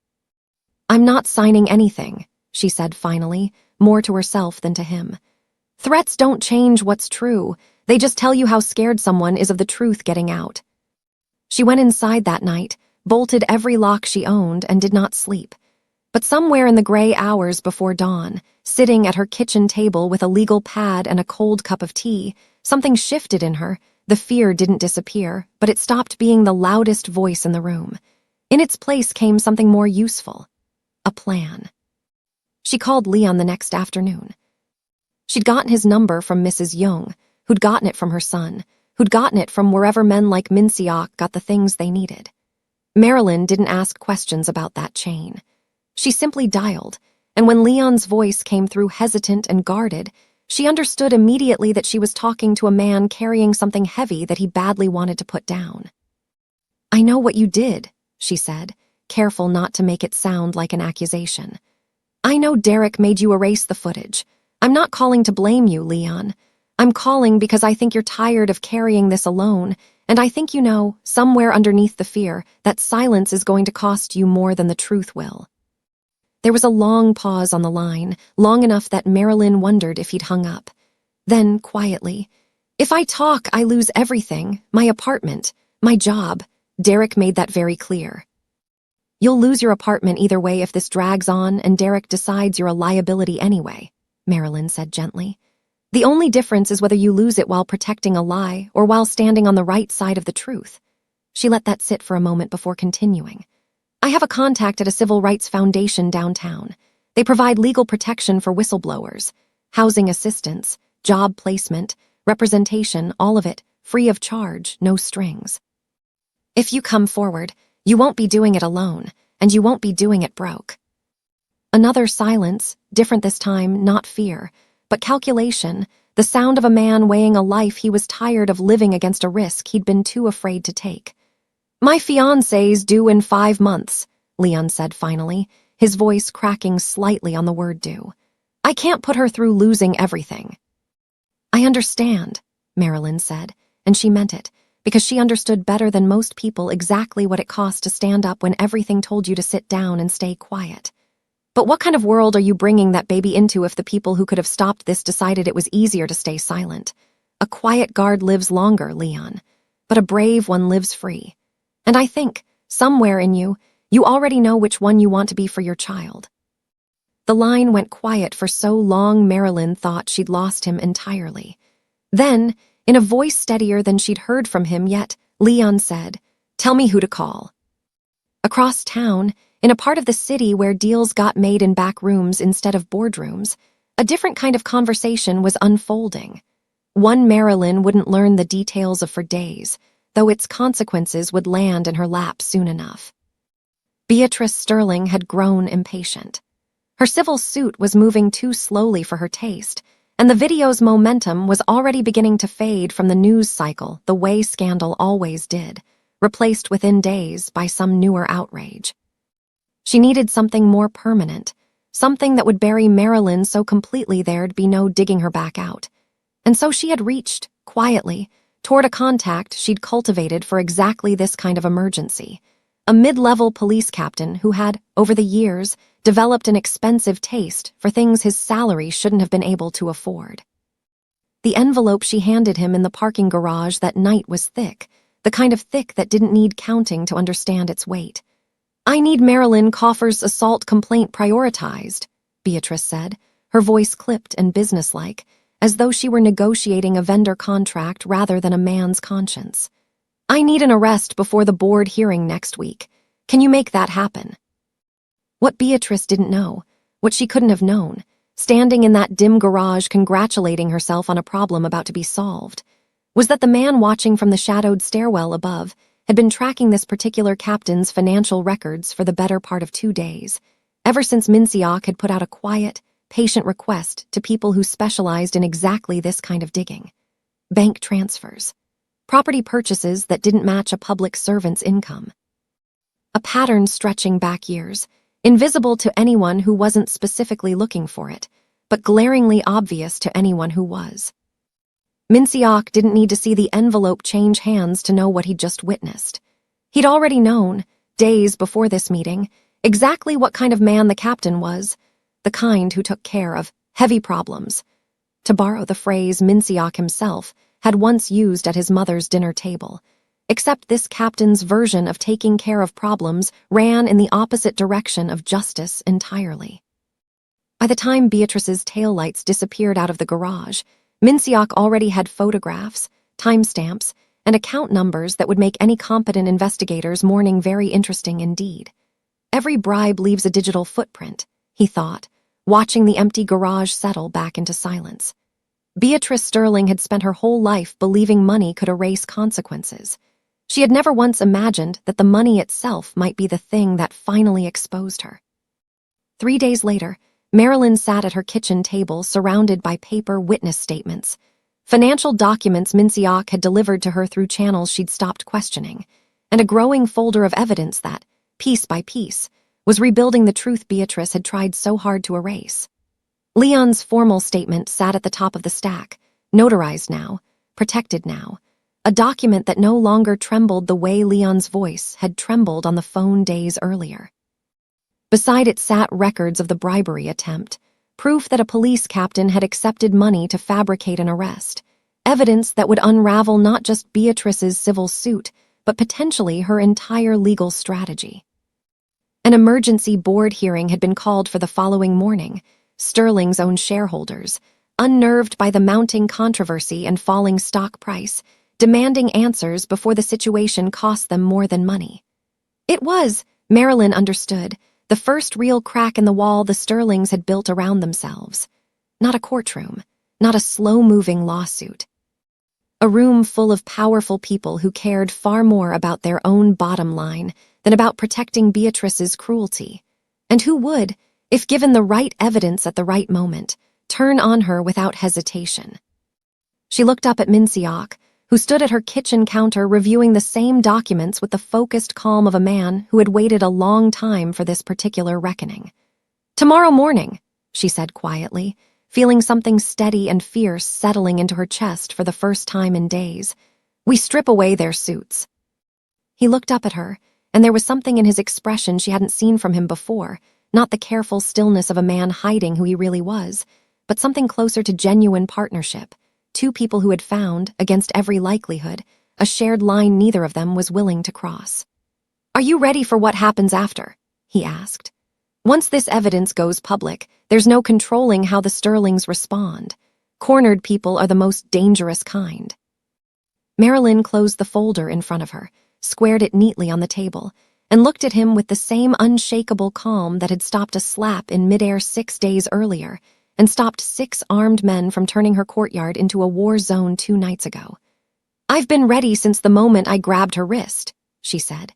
"I'm not signing anything," she said finally, more to herself than to him. "Threats don't change what's true, they just tell you how scared someone is of the truth getting out." She went inside that night, bolted every lock she owned, and did not sleep. But somewhere in the gray hours before dawn, sitting at her kitchen table with a legal pad and a cold cup of tea, something shifted in her. The fear didn't disappear, but it stopped being the loudest voice in the room. In its place came something more useful. A plan. She called Leon the next afternoon. She'd gotten his number from Mrs. Young, who'd gotten it from her son, who'd gotten it from wherever men like Minseok got the things they needed. Marilyn didn't ask questions about that chain. She simply dialed, and when Leon's voice came through hesitant and guarded, she understood immediately that she was talking to a man carrying something heavy that he badly wanted to put down. "I know what you did," she said, careful not to make it sound like an accusation. "I know Derek made you erase the footage. I'm not calling to blame you, Leon. I'm calling because I think you're tired of carrying this alone, and I think you know, somewhere underneath the fear, that silence is going to cost you more than the truth will." There was a long pause on the line, long enough that Marilyn wondered if he'd hung up. Then, quietly, "If I talk, I lose everything, my apartment, my job. Derek made that very clear." "You'll lose your apartment either way if this drags on and Derek decides you're a liability anyway," Marilyn said gently. "The only difference is whether you lose it while protecting a lie or while standing on the right side of the truth." She let that sit for a moment before continuing. "I have a contact at a civil rights foundation downtown. They provide legal protection for whistleblowers, housing assistance, job placement, representation, all of it, free of charge, no strings. If you come forward, you won't be doing it alone, and you won't be doing it broke." Another silence, different this time, not fear, but calculation, the sound of a man weighing a life he was tired of living against a risk he'd been too afraid to take. "My fiancé's due in 5 months, Leon said finally, his voice cracking slightly on the word due. "I can't put her through losing everything." "I understand," Marilyn said, and she meant it, because she understood better than most people exactly what it cost to stand up when everything told you to sit down and stay quiet. "But what kind of world are you bringing that baby into if the people who could have stopped this decided it was easier to stay silent? A quiet guard lives longer, Leon, but a brave one lives free. And I think, somewhere in you, you already know which one you want to be for your child." The line went quiet for so long Marilyn thought she'd lost him entirely. Then, in a voice steadier than she'd heard from him yet, Leon said, "Tell me who to call." Across town, in a part of the city where deals got made in back rooms instead of boardrooms, a different kind of conversation was unfolding. One Marilyn wouldn't learn the details of for days, though its consequences would land in her lap soon enough. Beatrice Sterling had grown impatient. Her civil suit was moving too slowly for her taste, and the video's momentum was already beginning to fade from the news cycle the way scandal always did, replaced within days by some newer outrage. She needed something more permanent, something that would bury Marilyn so completely there'd be no digging her back out. And so she had reached, quietly, toward a contact she'd cultivated for exactly this kind of emergency, a mid-level police captain who had, over the years, developed an expensive taste for things his salary shouldn't have been able to afford. The envelope she handed him in the parking garage that night was thick, the kind of thick that didn't need counting to understand its weight. "I need Marilyn Coffer's assault complaint prioritized," Beatrice said, her voice clipped and businesslike, as though she were negotiating a vendor contract rather than a man's conscience. "I need an arrest before the board hearing next week. Can you make that happen?" What Beatrice didn't know, what she couldn't have known, standing in that dim garage congratulating herself on a problem about to be solved, was that the man watching from the shadowed stairwell above had been tracking this particular captain's financial records for the better part of 2 days, ever since Minseok had put out a quiet, patient request to people who specialized in exactly this kind of digging. Bank transfers. Property purchases that didn't match a public servant's income. A pattern stretching back years, invisible to anyone who wasn't specifically looking for it, but glaringly obvious to anyone who was. Minseok didn't need to see the envelope change hands to know what he'd just witnessed. He'd already known, days before this meeting, exactly what kind of man the captain was, the kind who took care of heavy problems. To borrow the phrase Minseok himself had once used at his mother's dinner table, except this captain's version of taking care of problems ran in the opposite direction of justice entirely. By the time Beatrice's taillights disappeared out of the garage, Minseok already had photographs, timestamps, and account numbers that would make any competent investigator's morning very interesting indeed. Every bribe leaves a digital footprint, he thought, watching the empty garage settle back into silence. Beatrice Sterling had spent her whole life believing money could erase consequences. She had never once imagined that the money itself might be the thing that finally exposed her. 3 days later, Marilyn sat at her kitchen table surrounded by paper witness statements. Financial documents Minseok had delivered to her through channels she'd stopped questioning, and a growing folder of evidence that, piece by piece, was rebuilding the truth Beatrice had tried so hard to erase. Leon's formal statement sat at the top of the stack, notarized now, protected now, a document that no longer trembled the way Leon's voice had trembled on the phone days earlier. Beside it sat records of the bribery attempt, proof that a police captain had accepted money to fabricate an arrest, evidence that would unravel not just Beatrice's civil suit, but potentially her entire legal strategy. An emergency board hearing had been called for the following morning. Sterling's own shareholders, unnerved by the mounting controversy and falling stock price, demanding answers before the situation cost them more than money. It was, Marilyn understood, the first real crack in the wall the Sterlings had built around themselves. Not a courtroom, not a slow-moving lawsuit. A room full of powerful people who cared far more about their own bottom line than about protecting Beatrice's cruelty, and who would, if given the right evidence at the right moment, turn on her without hesitation. She looked up at Minseok, who stood at her kitchen counter reviewing the same documents with the focused calm of a man who had waited a long time for this particular reckoning. "Tomorrow morning," she said quietly, feeling something steady and fierce settling into her chest for the first time in days. "We strip away their suits." He looked up at her, and there was something in his expression she hadn't seen from him before, not the careful stillness of a man hiding who he really was, but something closer to genuine partnership. Two people who had found, against every likelihood, a shared line neither of them was willing to cross. "Are you ready for what happens after?" he asked. "Once this evidence goes public, there's no controlling how the Sterlings respond. Cornered people are the most dangerous kind." Marilyn closed the folder in front of her, squared it neatly on the table, and looked at him with the same unshakable calm that had stopped a slap in midair 6 days earlier, and stopped 6 armed men from turning her courtyard into a war zone 2 nights ago. "I've been ready since the moment I grabbed her wrist," she said.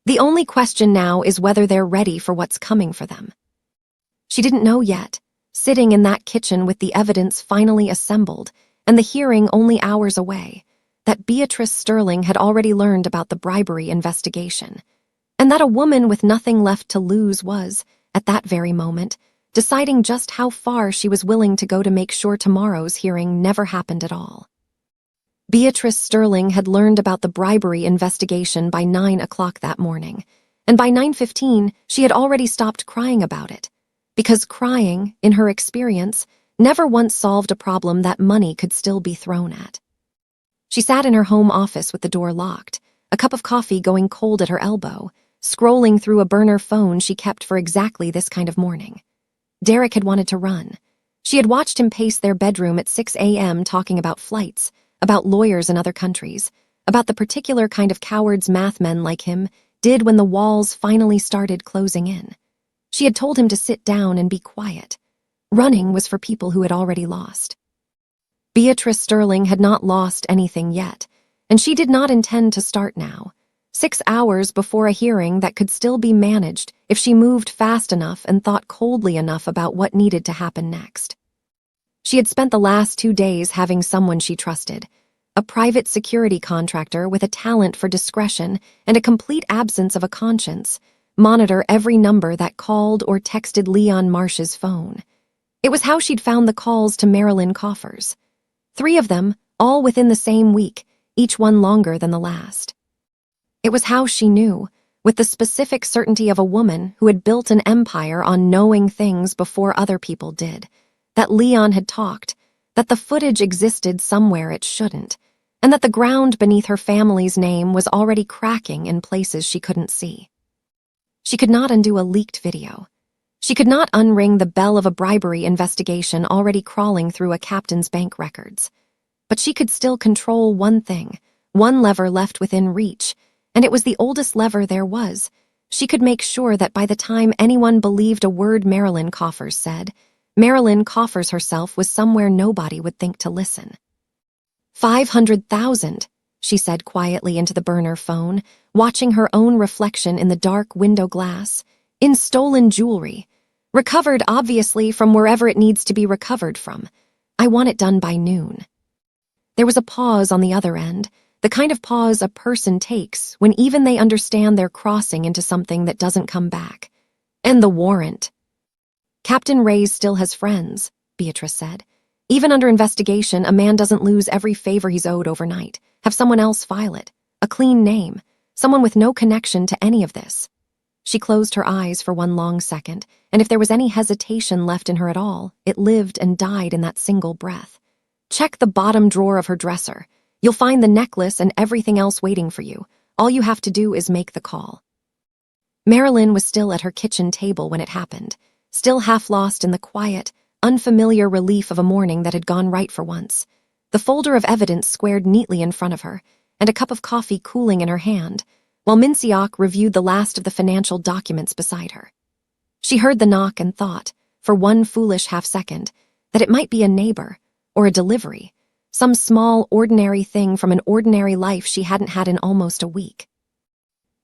"The only question now is whether they're ready for what's coming for them." She didn't know yet, sitting in that kitchen with the evidence finally assembled and the hearing only hours away, that Beatrice Sterling had already learned about the bribery investigation, and that a woman with nothing left to lose was, at that very moment, deciding just how far she was willing to go to make sure tomorrow's hearing never happened at all. Beatrice Sterling had learned about the bribery investigation by 9 o'clock that morning, and by 9:15 she had already stopped crying about it, because crying, in her experience, never once solved a problem that money could still be thrown at. She sat in her home office with the door locked, a cup of coffee going cold at her elbow, scrolling through a burner phone she kept for exactly this kind of morning. Derek had wanted to run. She had watched him pace their bedroom at 6 a.m. talking about flights, about lawyers in other countries, about the particular kind of cowards math men like him did when the walls finally started closing in. She had told him to sit down and be quiet. Running was for people who had already lost. Beatrice Sterling had not lost anything yet, and she did not intend to start now. 6 hours before a hearing that could still be managed if she moved fast enough and thought coldly enough about what needed to happen next. She had spent the last 2 days having someone she trusted, a private security contractor with a talent for discretion and a complete absence of a conscience, monitor every number that called or texted Leon Marsh's phone. It was how she'd found the calls to Marilyn coffers. 3 of them, all within the same week, each one longer than the last. It was how she knew, with the specific certainty of a woman who had built an empire on knowing things before other people did, that Leon had talked, that the footage existed somewhere it shouldn't, and that the ground beneath her family's name was already cracking in places she couldn't see. She could not undo a leaked video. She could not unring the bell of a bribery investigation already crawling through a captain's bank records. But she could still control one thing, one lever left within reach, and it was the oldest lever there was. She could make sure that by the time anyone believed a word Marilyn Coffers said, Marilyn Coffers herself was somewhere nobody would think to listen. 500,000, she said quietly into the burner phone, watching her own reflection in the dark window glass, in stolen jewelry. Recovered, obviously, from wherever it needs to be recovered from. I want it done by noon. There was a pause on the other end, the kind of pause a person takes when even they understand they're crossing into something that doesn't come back. And the warrant. Captain Reyes still has friends, Beatrice said. Even under investigation, a man doesn't lose every favor he's owed overnight. Have someone else file it. A clean name. Someone with no connection to any of this. She closed her eyes for one long second, and if there was any hesitation left in her at all, it lived and died in that single breath. Check the bottom drawer of her dresser. You'll find the necklace and everything else waiting for you. All you have to do is make the call. Marilyn was still at her kitchen table when it happened, still half lost in the quiet, unfamiliar relief of a morning that had gone right for once. The folder of evidence squared neatly in front of her, and a cup of coffee cooling in her hand, while Minseok reviewed the last of the financial documents beside her. She heard the knock and thought, for one foolish half-second, that it might be a neighbor, or a delivery, some small, ordinary thing from an ordinary life she hadn't had in almost a week.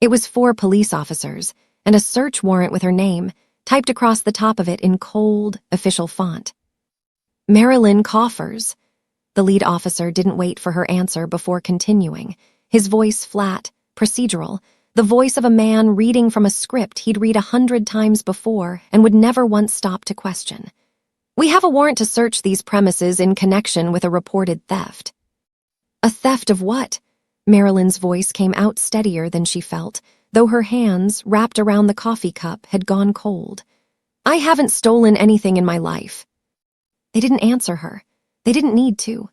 It was 4 police officers, and a search warrant with her name, typed across the top of it in cold, official font. Marilyn Coffers. The lead officer didn't wait for her answer before continuing, his voice flat, procedural, the voice of a man reading from a script he'd read 100 times before and would never once stop to question. We have a warrant to search these premises in connection with a reported theft. A theft of what? Marilyn's voice came out steadier than she felt, though her hands, wrapped around the coffee cup, had gone cold. I haven't stolen anything in my life. They didn't answer her. They didn't need to.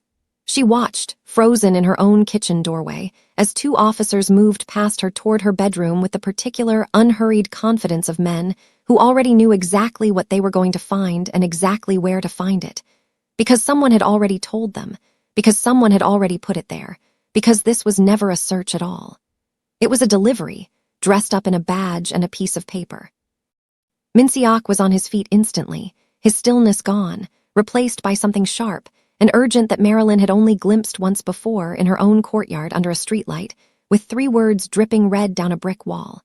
She watched, frozen in her own kitchen doorway, as 2 officers moved past her toward her bedroom with the particular, unhurried confidence of men who already knew exactly what they were going to find and exactly where to find it. Because someone had already told them, because someone had already put it there, because this was never a search at all. It was a delivery, dressed up in a badge and a piece of paper. Minseok was on his feet instantly, his stillness gone, replaced by something sharp and urgent that Marilyn had only glimpsed once before in her own courtyard under a streetlight, with 3 words dripping red down a brick wall.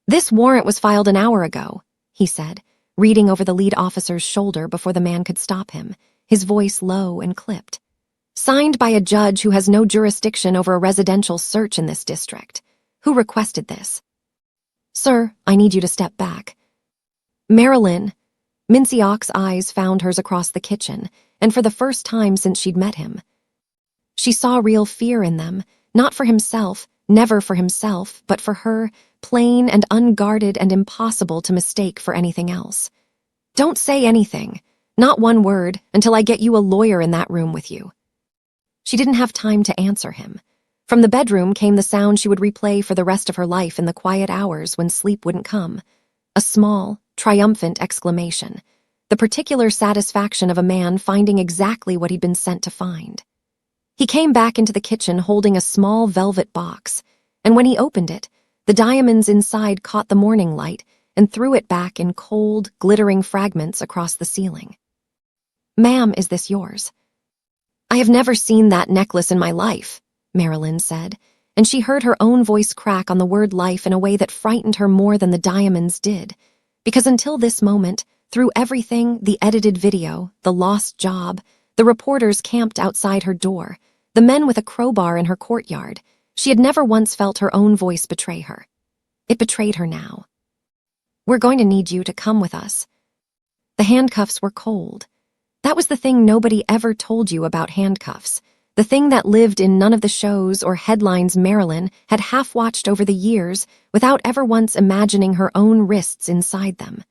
This warrant was filed an hour ago, he said, reading over the lead officer's shoulder before the man could stop him, his voice low and clipped. Signed by a judge who has no jurisdiction over a residential search in this district. Who requested this? Sir, I need you to step back. Marilyn. Minseok's eyes found hers across the kitchen, and for the first time since she'd met him. She saw real fear in them, not for himself, never for himself, but for her, plain and unguarded and impossible to mistake for anything else. Don't say anything, not one word, until I get you a lawyer in that room with you. She didn't have time to answer him. From the bedroom came the sound she would replay for the rest of her life in the quiet hours when sleep wouldn't come. A small, triumphant exclamation. The particular satisfaction of a man finding exactly what he'd been sent to find. He came back into the kitchen holding a small velvet box, and when he opened it, the diamonds inside caught the morning light and threw it back in cold, glittering fragments across the ceiling. Ma'am, is this yours? I have never seen that necklace in my life, Marilyn said, and she heard her own voice crack on the word life in a way that frightened her more than the diamonds did, because until this moment, through everything, the edited video, the lost job, the reporters camped outside her door, the men with a crowbar in her courtyard, she had never once felt her own voice betray her. It betrayed her now. We're going to need you to come with us. The handcuffs were cold. That was the thing nobody ever told you about handcuffs, the thing that lived in none of the shows or headlines Marilyn had half-watched over the years without ever once imagining her own wrists inside them.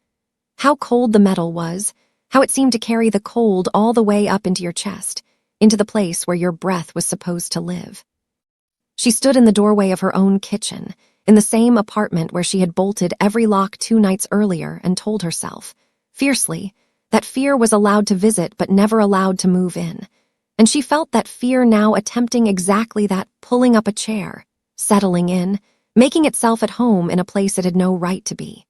How cold the metal was, how it seemed to carry the cold all the way up into your chest, into the place where your breath was supposed to live. She stood in the doorway of her own kitchen, in the same apartment where she had bolted every lock 2 nights earlier and told herself, fiercely, that fear was allowed to visit but never allowed to move in. And she felt that fear now attempting exactly that, pulling up a chair, settling in, making itself at home in a place it had no right to be.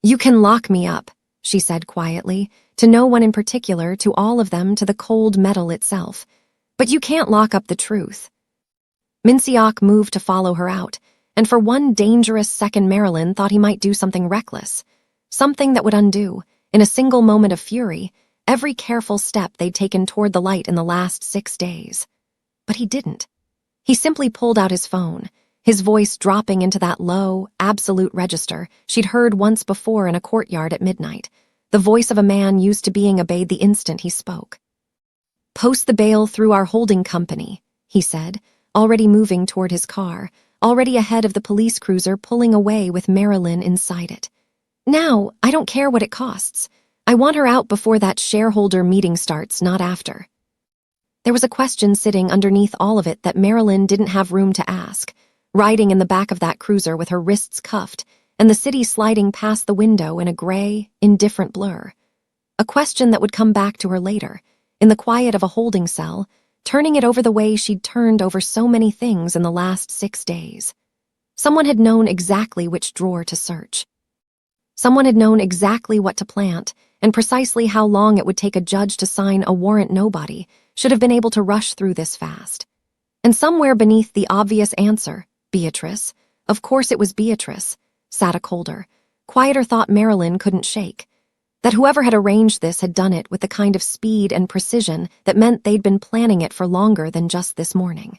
You can lock me up, she said quietly, to no one in particular, to all of them, to the cold metal itself. But you can't lock up the truth. Minseok moved to follow her out, and for one dangerous second Marilyn thought he might do something reckless, something that would undo, in a single moment of fury, every careful step they'd taken toward the light in the last 6 days. But he didn't. He simply pulled out his phone, his voice dropping into that low, absolute register she'd heard once before in a courtyard at midnight, the voice of a man used to being obeyed the instant he spoke. "Post the bail through our holding company," he said, already moving toward his car, already ahead of the police cruiser pulling away with Marilyn inside it. "Now, I don't care what it costs. I want her out before that shareholder meeting starts, not after." There was a question sitting underneath all of it that Marilyn didn't have room to ask, riding in the back of that cruiser with her wrists cuffed and the city sliding past the window in a gray, indifferent blur. A question that would come back to her later, in the quiet of a holding cell, turning it over the way she'd turned over so many things in the last 6 days. Someone had known exactly which drawer to search. Someone had known exactly what to plant, and precisely how long it would take a judge to sign a warrant nobody should have been able to rush through this fast. And somewhere beneath the obvious answer, Beatrice, of course it was Beatrice, sat a colder, quieter thought Marilyn couldn't shake. That whoever had arranged this had done it with the kind of speed and precision that meant they'd been planning it for longer than just this morning.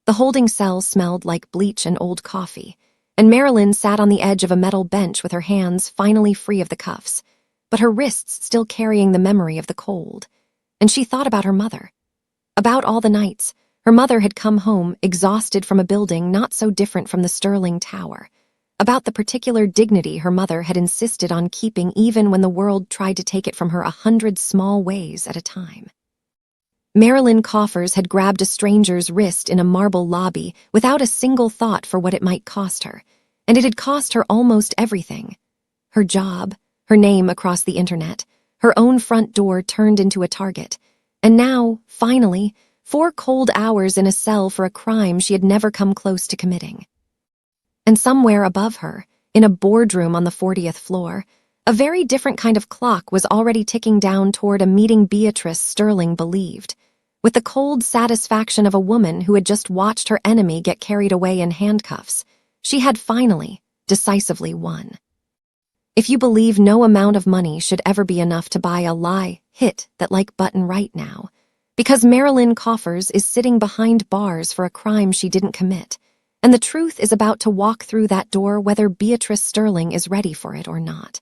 The holding cell smelled like bleach and old coffee, and Marilyn sat on the edge of a metal bench with her hands finally free of the cuffs, but her wrists still carrying the memory of the cold. And she thought about her mother. About all the nights her mother had come home exhausted from a building not so different from the Sterling Tower. About the particular dignity her mother had insisted on keeping even when the world tried to take it from her 100 small ways at a time. Marilyn Coffers had grabbed a stranger's wrist in a marble lobby without a single thought for what it might cost her, and it had cost her almost everything. Her job, her name across the internet, her own front door turned into a target, and now, finally, 4 cold hours in a cell for a crime she had never come close to committing. And somewhere above her, in a boardroom on the 40th floor, a very different kind of clock was already ticking down toward a meeting Beatrice Sterling believed, with the cold satisfaction of a woman who had just watched her enemy get carried away in handcuffs. She had finally, decisively won. If you believe no amount of money should ever be enough to buy a lie, hit that like button right now, because Marilyn Coffers is sitting behind bars for a crime she didn't commit, and the truth is about to walk through that door whether Beatrice Sterling is ready for it or not.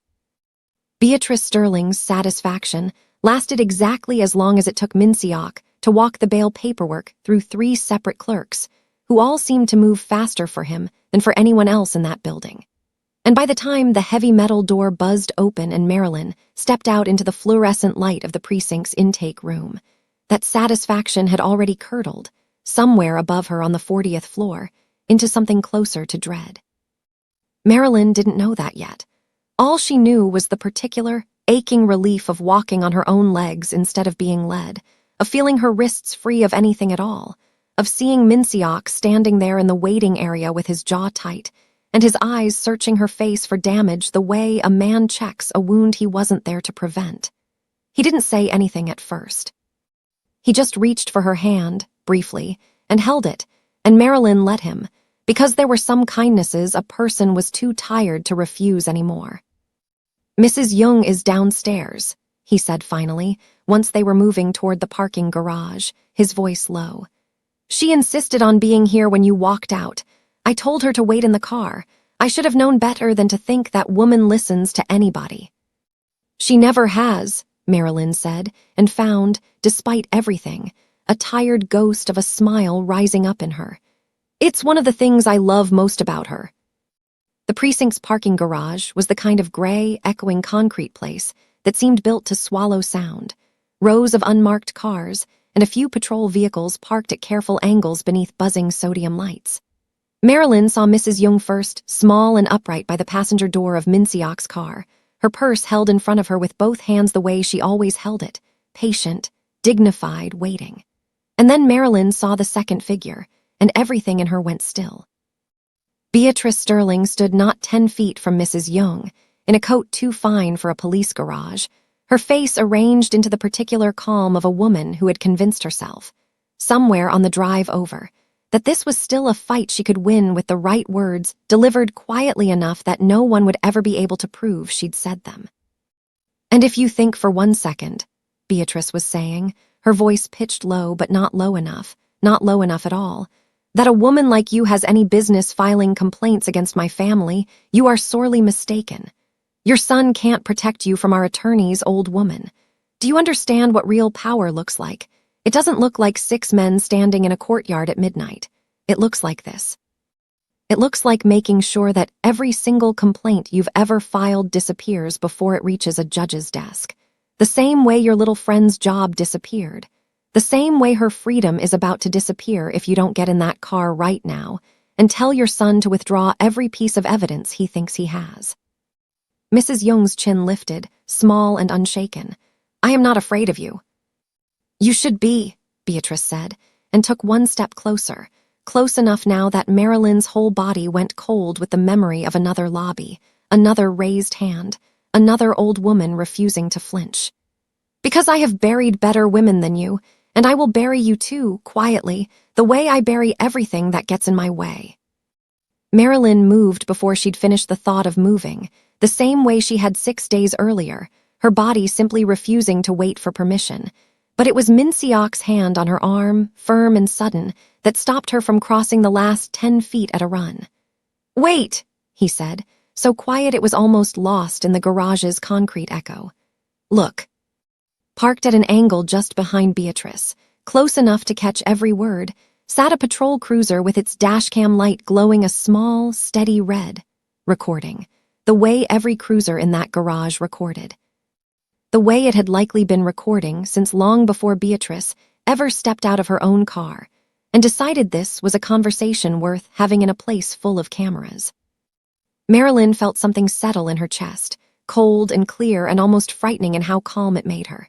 Beatrice Sterling's satisfaction lasted exactly as long as it took Minseok to walk the bail paperwork through 3 separate clerks, who all seemed to move faster for him than for anyone else in that building. And by the time the heavy metal door buzzed open and Marilyn stepped out into the fluorescent light of the precinct's intake room, that satisfaction had already curdled, somewhere above her on the 40th floor, into something closer to dread. Marilyn didn't know that yet. All she knew was the particular, aching relief of walking on her own legs instead of being led, of feeling her wrists free of anything at all, of seeing Minseok standing there in the waiting area with his jaw tight, and his eyes searching her face for damage the way a man checks a wound he wasn't there to prevent. He didn't say anything at first. He just reached for her hand, briefly, and held it, and Marilyn let him, because there were some kindnesses a person was too tired to refuse anymore. "Mrs. Young is downstairs," he said finally, once they were moving toward the parking garage, his voice low. "She insisted on being here when you walked out. I told her to wait in the car. I should have known better than to think that woman listens to anybody." "She never has," Marilyn said, and found, despite everything, a tired ghost of a smile rising up in her. "It's one of the things I love most about her." The precinct's parking garage was the kind of gray, echoing concrete place that seemed built to swallow sound. Rows of unmarked cars and a few patrol vehicles parked at careful angles beneath buzzing sodium lights. Marilyn saw Mrs. Young first, small and upright by the passenger door of Minseok's car, her purse held in front of her with both hands the way she always held it, patient, dignified, waiting. And then Marilyn saw the second figure, and everything in her went still. Beatrice Sterling stood not 10 feet from Mrs. Young, in a coat too fine for a police garage, her face arranged into the particular calm of a woman who had convinced herself, somewhere on the drive over, that this was still a fight she could win with the right words delivered quietly enough that no one would ever be able to prove she'd said them. And if you think for 1 second, Beatrice was saying, her voice pitched low but not low enough at all, that a woman like you has any business filing complaints against my family, you are sorely mistaken. Your son can't protect you from our attorney's old woman. Do you understand what real power looks like? It doesn't look like 6 men standing in a courtyard at midnight. It looks like this. It looks like making sure that every single complaint you've ever filed disappears before it reaches a judge's desk. The same way your little friend's job disappeared. The same way her freedom is about to disappear if you don't get in that car right now and tell your son to withdraw every piece of evidence he thinks he has. Mrs. Young's chin lifted, small and unshaken. I am not afraid of you. You should be, Beatrice said, and took 1 step closer, close enough now that Marilyn's whole body went cold with the memory of another lobby, another raised hand, another old woman refusing to flinch. Because I have buried better women than you, and I will bury you too, quietly, the way I bury everything that gets in my way. Marilyn moved before she'd finished the thought of moving, the same way she had 6 days earlier, her body simply refusing to wait for permission. But it was Minseok's hand on her arm, firm and sudden, that stopped her from crossing the last 10 feet at a run. Wait, he said, so quiet it was almost lost in the garage's concrete echo. Look. Parked at an angle just behind Beatrice, close enough to catch every word, sat a patrol cruiser with its dashcam light glowing a small, steady red, recording, the way every cruiser in that garage recorded. The way it had likely been recording since long before Beatrice ever stepped out of her own car, and decided this was a conversation worth having in a place full of cameras. Marilyn felt something settle in her chest, cold and clear and almost frightening in how calm it made her.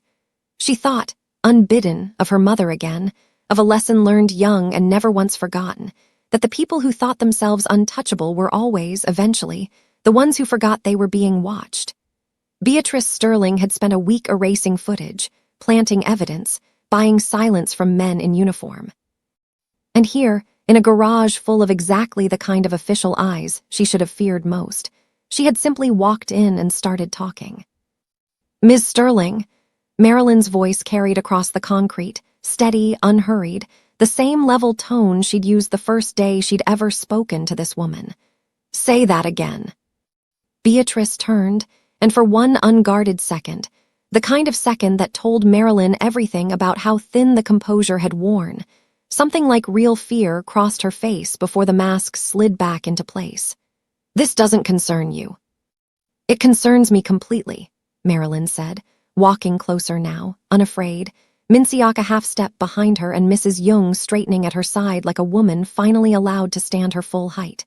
She thought, unbidden, of her mother again, of a lesson learned young and never once forgotten, that the people who thought themselves untouchable were always, eventually, the ones who forgot they were being watched. Beatrice Sterling had spent a week erasing footage, planting evidence, buying silence from men in uniform. And here, in a garage full of exactly the kind of official eyes she should have feared most, she had simply walked in and started talking. Ms. Sterling, Marilyn's voice carried across the concrete, steady, unhurried, the same level tone she'd used the first day she'd ever spoken to this woman. Say that again. Beatrice turned, and for one unguarded second, the kind of second that told Marilyn everything about how thin the composure had worn, something like real fear crossed her face before the mask slid back into place. This doesn't concern you. It concerns me completely, Marilyn said, walking closer now, unafraid, Minseok a half-step behind her and Mrs. Young straightening at her side like a woman finally allowed to stand her full height.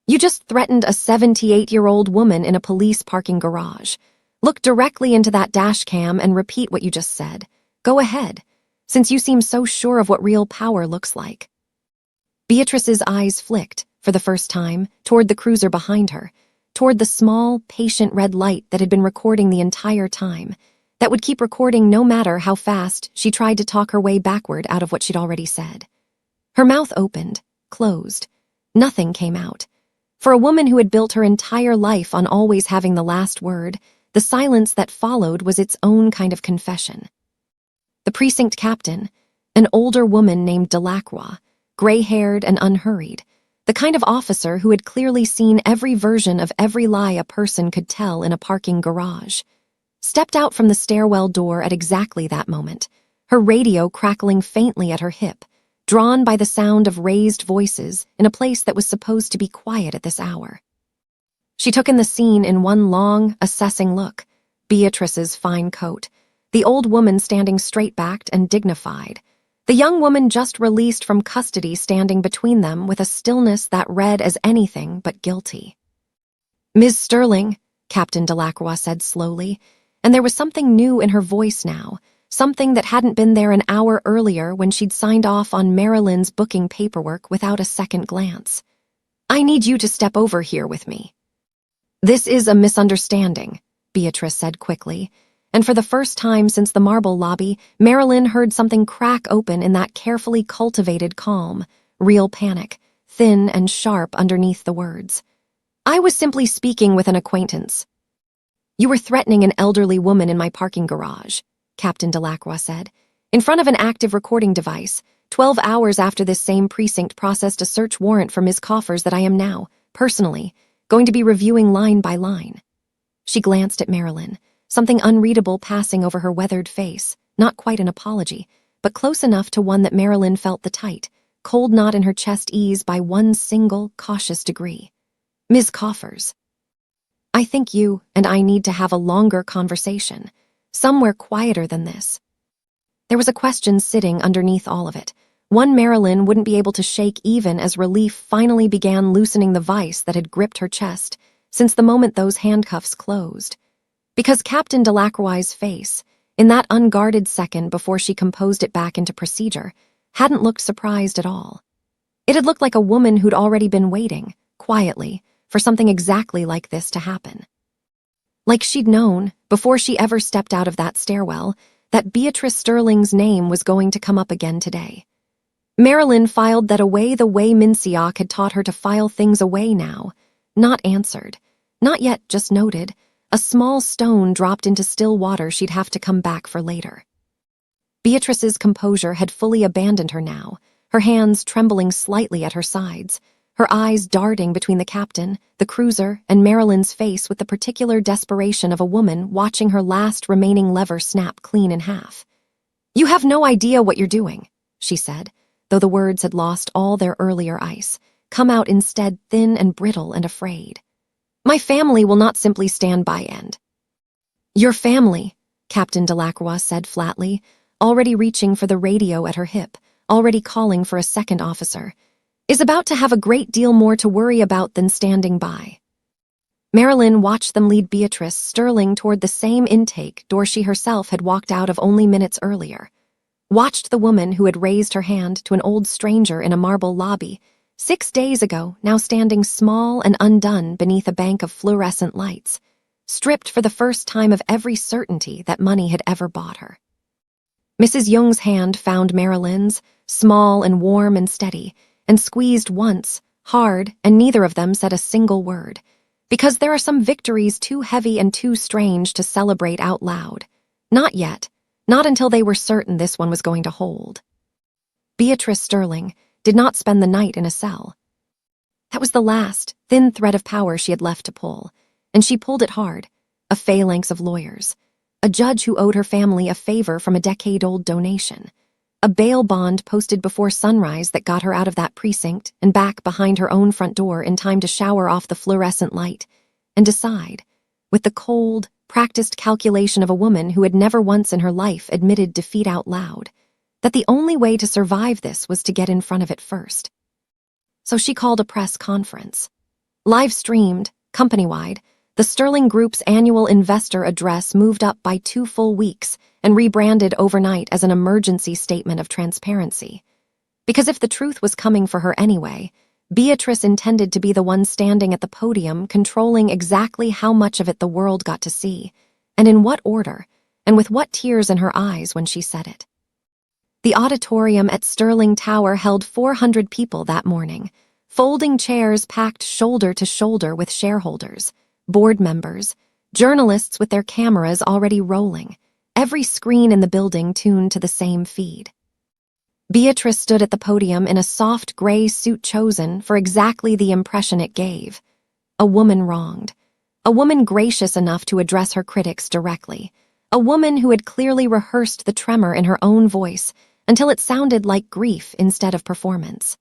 You just threatened a 78-year-old woman in a police parking garage. Look directly into that dash cam and repeat what you just said. Go ahead, since you seem so sure of what real power looks like. Beatrice's eyes flicked, for the first time, toward the cruiser behind her, toward the small, patient red light that had been recording the entire time, that would keep recording no matter how fast she tried to talk her way backward out of what she'd already said. Her mouth opened, closed. Nothing came out. For a woman who had built her entire life on always having the last word, the silence that followed was its own kind of confession. The precinct captain, an older woman named Delacroix, gray-haired and unhurried, the kind of officer who had clearly seen every version of every lie a person could tell in a parking garage, stepped out from the stairwell door at exactly that moment, her radio crackling faintly at her hip, drawn by the sound of raised voices in a place that was supposed to be quiet at this hour. She took in the scene in one long, assessing look, Beatrice's fine coat, the old woman standing straight-backed and dignified, the young woman just released from custody standing between them with a stillness that read as anything but guilty. Ms. Sterling, Captain Delacroix said slowly, and there was something new in her voice now, something that hadn't been there an hour earlier when she'd signed off on Marilyn's booking paperwork without a second glance. I need you to step over here with me. This is a misunderstanding, Beatrice said quickly, and for the first time since the marble lobby, Marilyn heard something crack open in that carefully cultivated calm, real panic, thin and sharp underneath the words. I was simply speaking with an acquaintance. "You were threatening an elderly woman in my parking garage," Captain Delacroix said, "in front of an active recording device, 12 hours after this same precinct processed a search warrant for Ms. Coffers that I am now, personally, going to be reviewing line by line." She glanced at Marilyn, something unreadable passing over her weathered face, not quite an apology, but close enough to one that Marilyn felt the tight, cold knot in her chest ease by one single, cautious degree. "Ms. Coffers, I think you and I need to have a longer conversation, somewhere quieter than this." There was a question sitting underneath all of it, one Marilyn wouldn't be able to shake even as relief finally began loosening the vice that had gripped her chest since the moment those handcuffs closed. Because Captain Delacroix's face, in that unguarded second before she composed it back into procedure, hadn't looked surprised at all. It had looked like a woman who'd already been waiting, quietly, for something exactly like this to happen. Like she'd known, before she ever stepped out of that stairwell, that Beatrice Sterling's name was going to come up again today. Marilyn filed that away the way Minsiok had taught her to file things away now, not answered, not yet just noted, a small stone dropped into still water she'd have to come back for later. Beatrice's composure had fully abandoned her now, her hands trembling slightly at her sides, her eyes darting between the captain, the cruiser, and Marilyn's face with the particular desperation of a woman watching her last remaining lever snap clean in half. "You have no idea what you're doing," she said, though the words had lost all their earlier ice, come out instead thin and brittle and afraid. "My family will not simply stand by and—" "Your family," Captain Delacroix said flatly, already reaching for the radio at her hip, already calling for a second officer, "is about to have a great deal more to worry about than standing by." Marilyn watched them lead Beatrice Sterling toward the same intake door she herself had walked out of only minutes earlier. Watched the woman who had raised her hand to an old stranger in a marble lobby 6 days ago now standing small and undone beneath a bank of fluorescent lights, stripped for the first time of every certainty that money had ever bought her. Mrs. Young's hand found Marilyn's, small and warm and steady, and squeezed once, hard, and neither of them said a single word, because there are some victories too heavy and too strange to celebrate out loud. Not yet, not until they were certain this one was going to hold. Beatrice Sterling did not spend the night in a cell. That was the last, thin thread of power she had left to pull, and she pulled it hard, a phalanx of lawyers, a judge who owed her family a favor from a decade-old donation, a bail bond posted before sunrise that got her out of that precinct and back behind her own front door in time to shower off the fluorescent light and decide, with the cold, practiced calculation of a woman who had never once in her life admitted defeat out loud, that the only way to survive this was to get in front of it first. So she called a press conference. Live-streamed, company-wide, the Sterling Group's annual investor address moved up by 2 full weeks and rebranded overnight as an emergency statement of transparency. Because if the truth was coming for her anyway, Beatrice intended to be the one standing at the podium controlling exactly how much of it the world got to see, and in what order, and with what tears in her eyes when she said it. The auditorium at Sterling Tower held 400 people that morning, folding chairs packed shoulder to shoulder with shareholders, board members, journalists with their cameras already rolling, every screen in the building tuned to the same feed. Beatrice stood at the podium in a soft gray suit chosen for exactly the impression it gave. A woman wronged. A woman gracious enough to address her critics directly. A woman who had clearly rehearsed the tremor in her own voice until it sounded like grief instead of performance.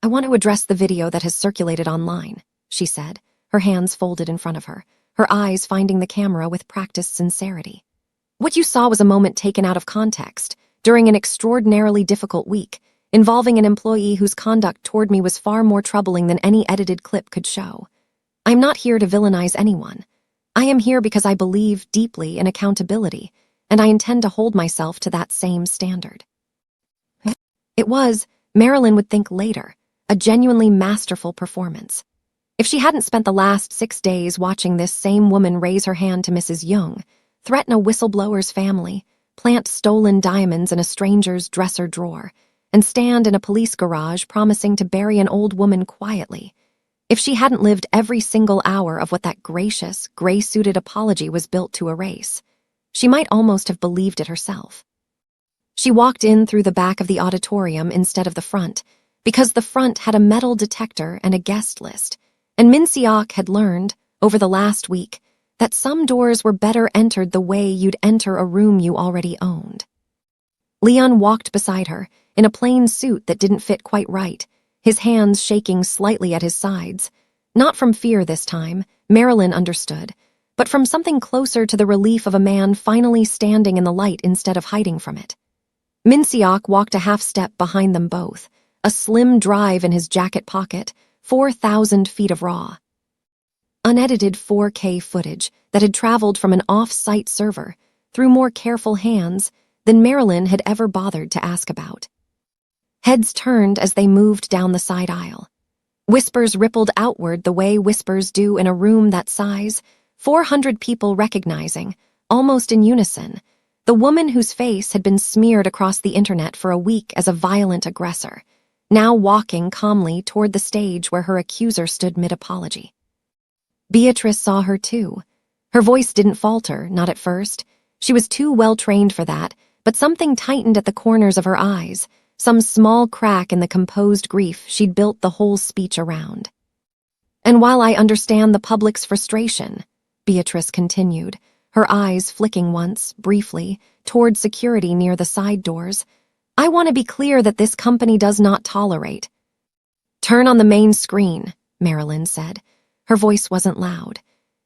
"I want to address the video that has circulated online," she said, her hands folded in front of her, her eyes finding the camera with practiced sincerity. "What you saw was a moment taken out of context, during an extraordinarily difficult week, involving an employee whose conduct toward me was far more troubling than any edited clip could show. I am not here to villainize anyone. I am here because I believe deeply in accountability, and I intend to hold myself to that same standard." It was, Marilyn would think later, a genuinely masterful performance. If she hadn't spent the last 6 days watching this same woman raise her hand to Mrs. Young, threaten a whistleblower's family, plant stolen diamonds in a stranger's dresser drawer, and stand in a police garage promising to bury an old woman quietly, if she hadn't lived every single hour of what that gracious, gray-suited apology was built to erase. She might almost have believed it herself. She walked in through the back of the auditorium instead of the front, because the front had a metal detector and a guest list, and Min Seok had learned, over the last week, that some doors were better entered the way you'd enter a room you already owned. Leon walked beside her, in a plain suit that didn't fit quite right, his hands shaking slightly at his sides. Not from fear this time, Marilyn understood, but from something closer to the relief of a man finally standing in the light instead of hiding from it. Min Seok walked a half-step behind them both, a slim drive in his jacket pocket, 4,000 feet of raw, unedited 4K footage that had traveled from an off-site server through more careful hands than Marilyn had ever bothered to ask about. Heads turned as they moved down the side aisle. Whispers rippled outward the way whispers do in a room that size, 400 people recognizing, almost in unison, the woman whose face had been smeared across the internet for a week as a violent aggressor, now walking calmly toward the stage where her accuser stood mid-apology. Beatrice saw her too. Her voice didn't falter, not at first. She was too well-trained for that, but something tightened at the corners of her eyes, some small crack in the composed grief she'd built the whole speech around. "And while I understand the public's frustration," Beatrice continued, her eyes flicking once, briefly, toward security near the side doors, "I want to be clear that this company does not tolerate." "Turn on the main screen," Marilyn said. Her voice wasn't loud.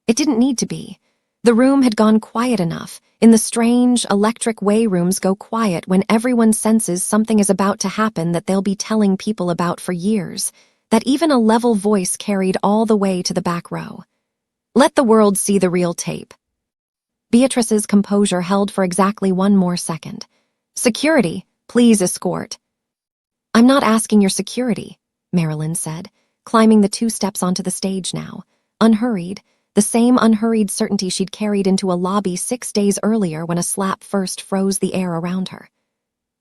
It didn't need to be. The room had gone quiet enough, in the strange, electric way rooms go quiet when everyone senses something is about to happen that they'll be telling people about for years, that even a level voice carried all the way to the back row. "Let the world see the real tape." Beatrice's composure held for exactly one more second. "Security, please escort." "I'm not asking your security," Marilyn said, climbing the 2 steps onto the stage now, unhurried, the same unhurried certainty she'd carried into a lobby 6 days earlier when a slap first froze the air around her.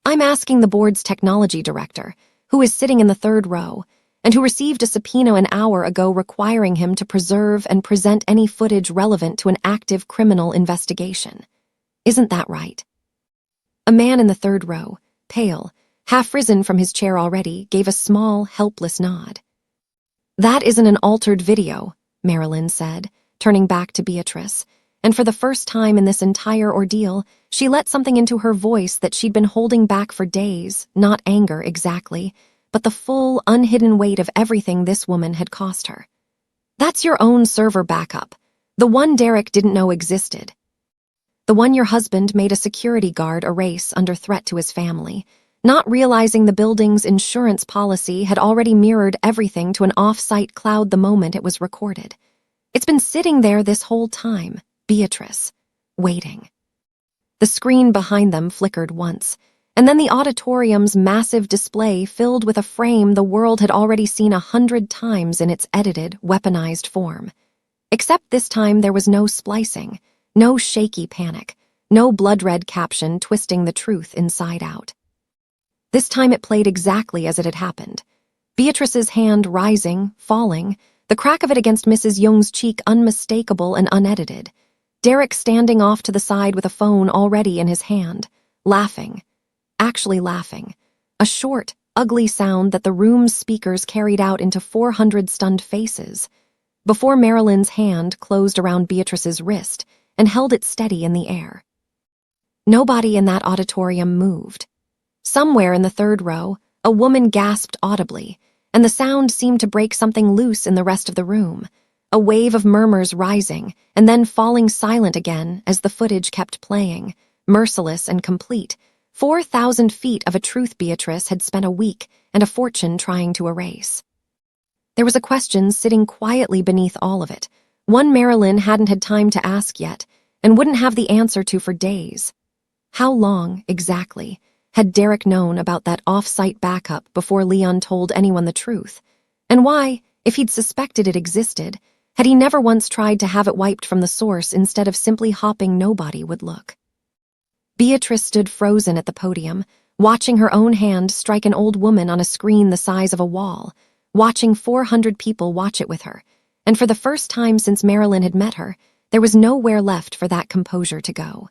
"I'm asking the board's technology director, who is sitting in the 3rd row, and who received a subpoena an hour ago requiring him to preserve and present any footage relevant to an active criminal investigation. Isn't that right?" A man in the 3rd row, pale, half-risen from his chair already, gave a small, helpless nod. "That isn't an altered video," Marilyn said, turning back to Beatrice, and for the first time in this entire ordeal, she let something into her voice that she'd been holding back for days, not anger exactly, but the full, unhidden weight of everything this woman had cost her. "That's your own server backup, the one Derek didn't know existed. The one your husband made a security guard erase under threat to his family, not realizing the building's insurance policy had already mirrored everything to an off-site cloud the moment it was recorded. It's been sitting there this whole time, Beatrice, waiting." The screen behind them flickered once, and then the auditorium's massive display filled with a frame the world had already seen 100 times in its edited, weaponized form. Except this time there was no splicing, no shaky panic, no blood-red caption twisting the truth inside out. This time it played exactly as it had happened. Beatrice's hand rising, falling, the crack of it against Mrs. Young's cheek unmistakable and unedited. Derek standing off to the side with a phone already in his hand, laughing. Actually laughing. A short, ugly sound that the room's speakers carried out into 400 stunned faces, before Marilyn's hand closed around Beatrice's wrist and held it steady in the air. Nobody in that auditorium moved. Somewhere in the 3rd row, a woman gasped audibly, and the sound seemed to break something loose in the rest of the room, a wave of murmurs rising and then falling silent again as the footage kept playing, merciless and complete, 4,000 feet of a truth Beatrice had spent a week and a fortune trying to erase. There was a question sitting quietly beneath all of it, one Marilyn hadn't had time to ask yet, and wouldn't have the answer to for days. How long, exactly, had Derek known about that off-site backup before Leon told anyone the truth? And why, if he'd suspected it existed, had he never once tried to have it wiped from the source instead of simply hopping nobody would look? Beatrice stood frozen at the podium, watching her own hand strike an old woman on a screen the size of a wall, watching 400 people watch it with her, and for the first time since Marilyn had met her, there was nowhere left for that composure to go.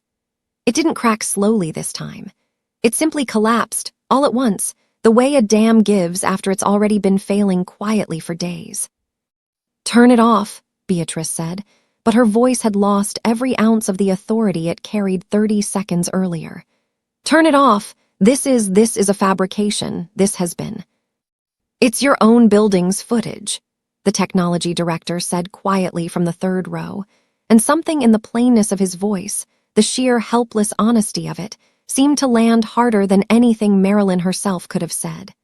It didn't crack slowly this time. It simply collapsed, all at once, the way a dam gives after it's already been failing quietly for days. "Turn it off," Beatrice said, but her voice had lost every ounce of the authority it carried 30 seconds earlier. "Turn it off. This is a fabrication. This has been." "It's your own building's footage," the technology director said quietly from the third row, and something in the plainness of his voice, the sheer helpless honesty of it, seemed to land harder than anything Marilyn herself could have said.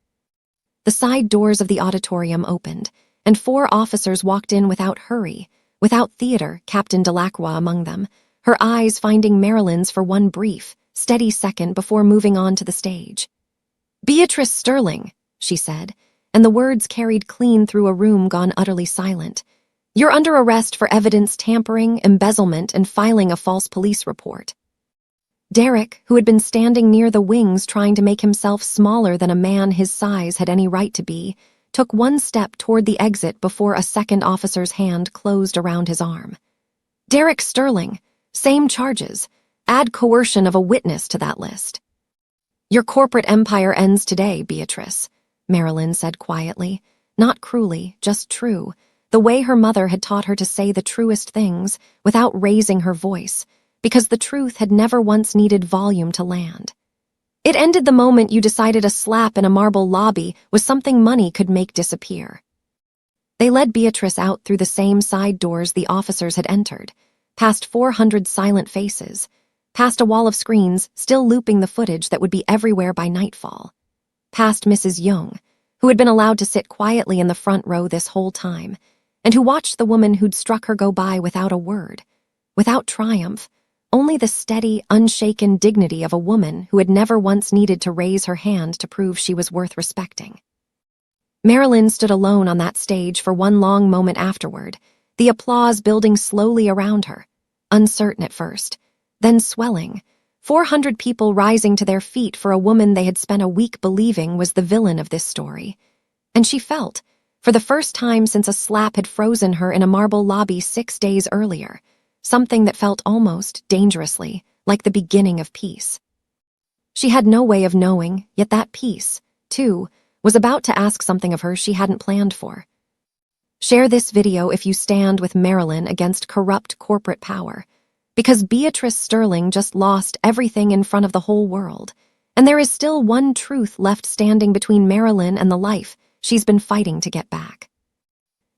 The side doors of the auditorium opened, and 4 officers walked in without hurry, without theater, Captain Delacroix among them, her eyes finding Marilyn's for one brief, steady second before moving on to the stage. "Beatrice Sterling," she said, and the words carried clean through a room gone utterly silent. "You're under arrest for evidence tampering, embezzlement, and filing a false police report." Derek, who had been standing near the wings trying to make himself smaller than a man his size had any right to be, took one step toward the exit before a second officer's hand closed around his arm. "Derek Sterling, same charges. Add coercion of a witness to that list." "Your corporate empire ends today, Beatrice," Marilyn said quietly, not cruelly, just true, the way her mother had taught her to say the truest things without raising her voice, because the truth had never once needed volume to land. "It ended the moment you decided a slap in a marble lobby was something money could make disappear." They led Beatrice out through the same side doors the officers had entered, past 400 silent faces, past a wall of screens still looping the footage that would be everywhere by nightfall, past Mrs. Young, who had been allowed to sit quietly in the front row this whole time, and who watched the woman who'd struck her go by without a word, without triumph, only the steady, unshaken dignity of a woman who had never once needed to raise her hand to prove she was worth respecting. Marilyn stood alone on that stage for one long moment afterward, the applause building slowly around her, uncertain at first, then swelling, 400 people rising to their feet for a woman they had spent a week believing was the villain of this story. And she felt, for the first time since a slap had frozen her in a marble lobby 6 days earlier, something that felt almost, dangerously, like the beginning of peace. She had no way of knowing, yet that peace, too, was about to ask something of her she hadn't planned for. Share this video if you stand with Marilyn against corrupt corporate power, because Beatrice Sterling just lost everything in front of the whole world, and there is still one truth left standing between Marilyn and the life she's been fighting to get back.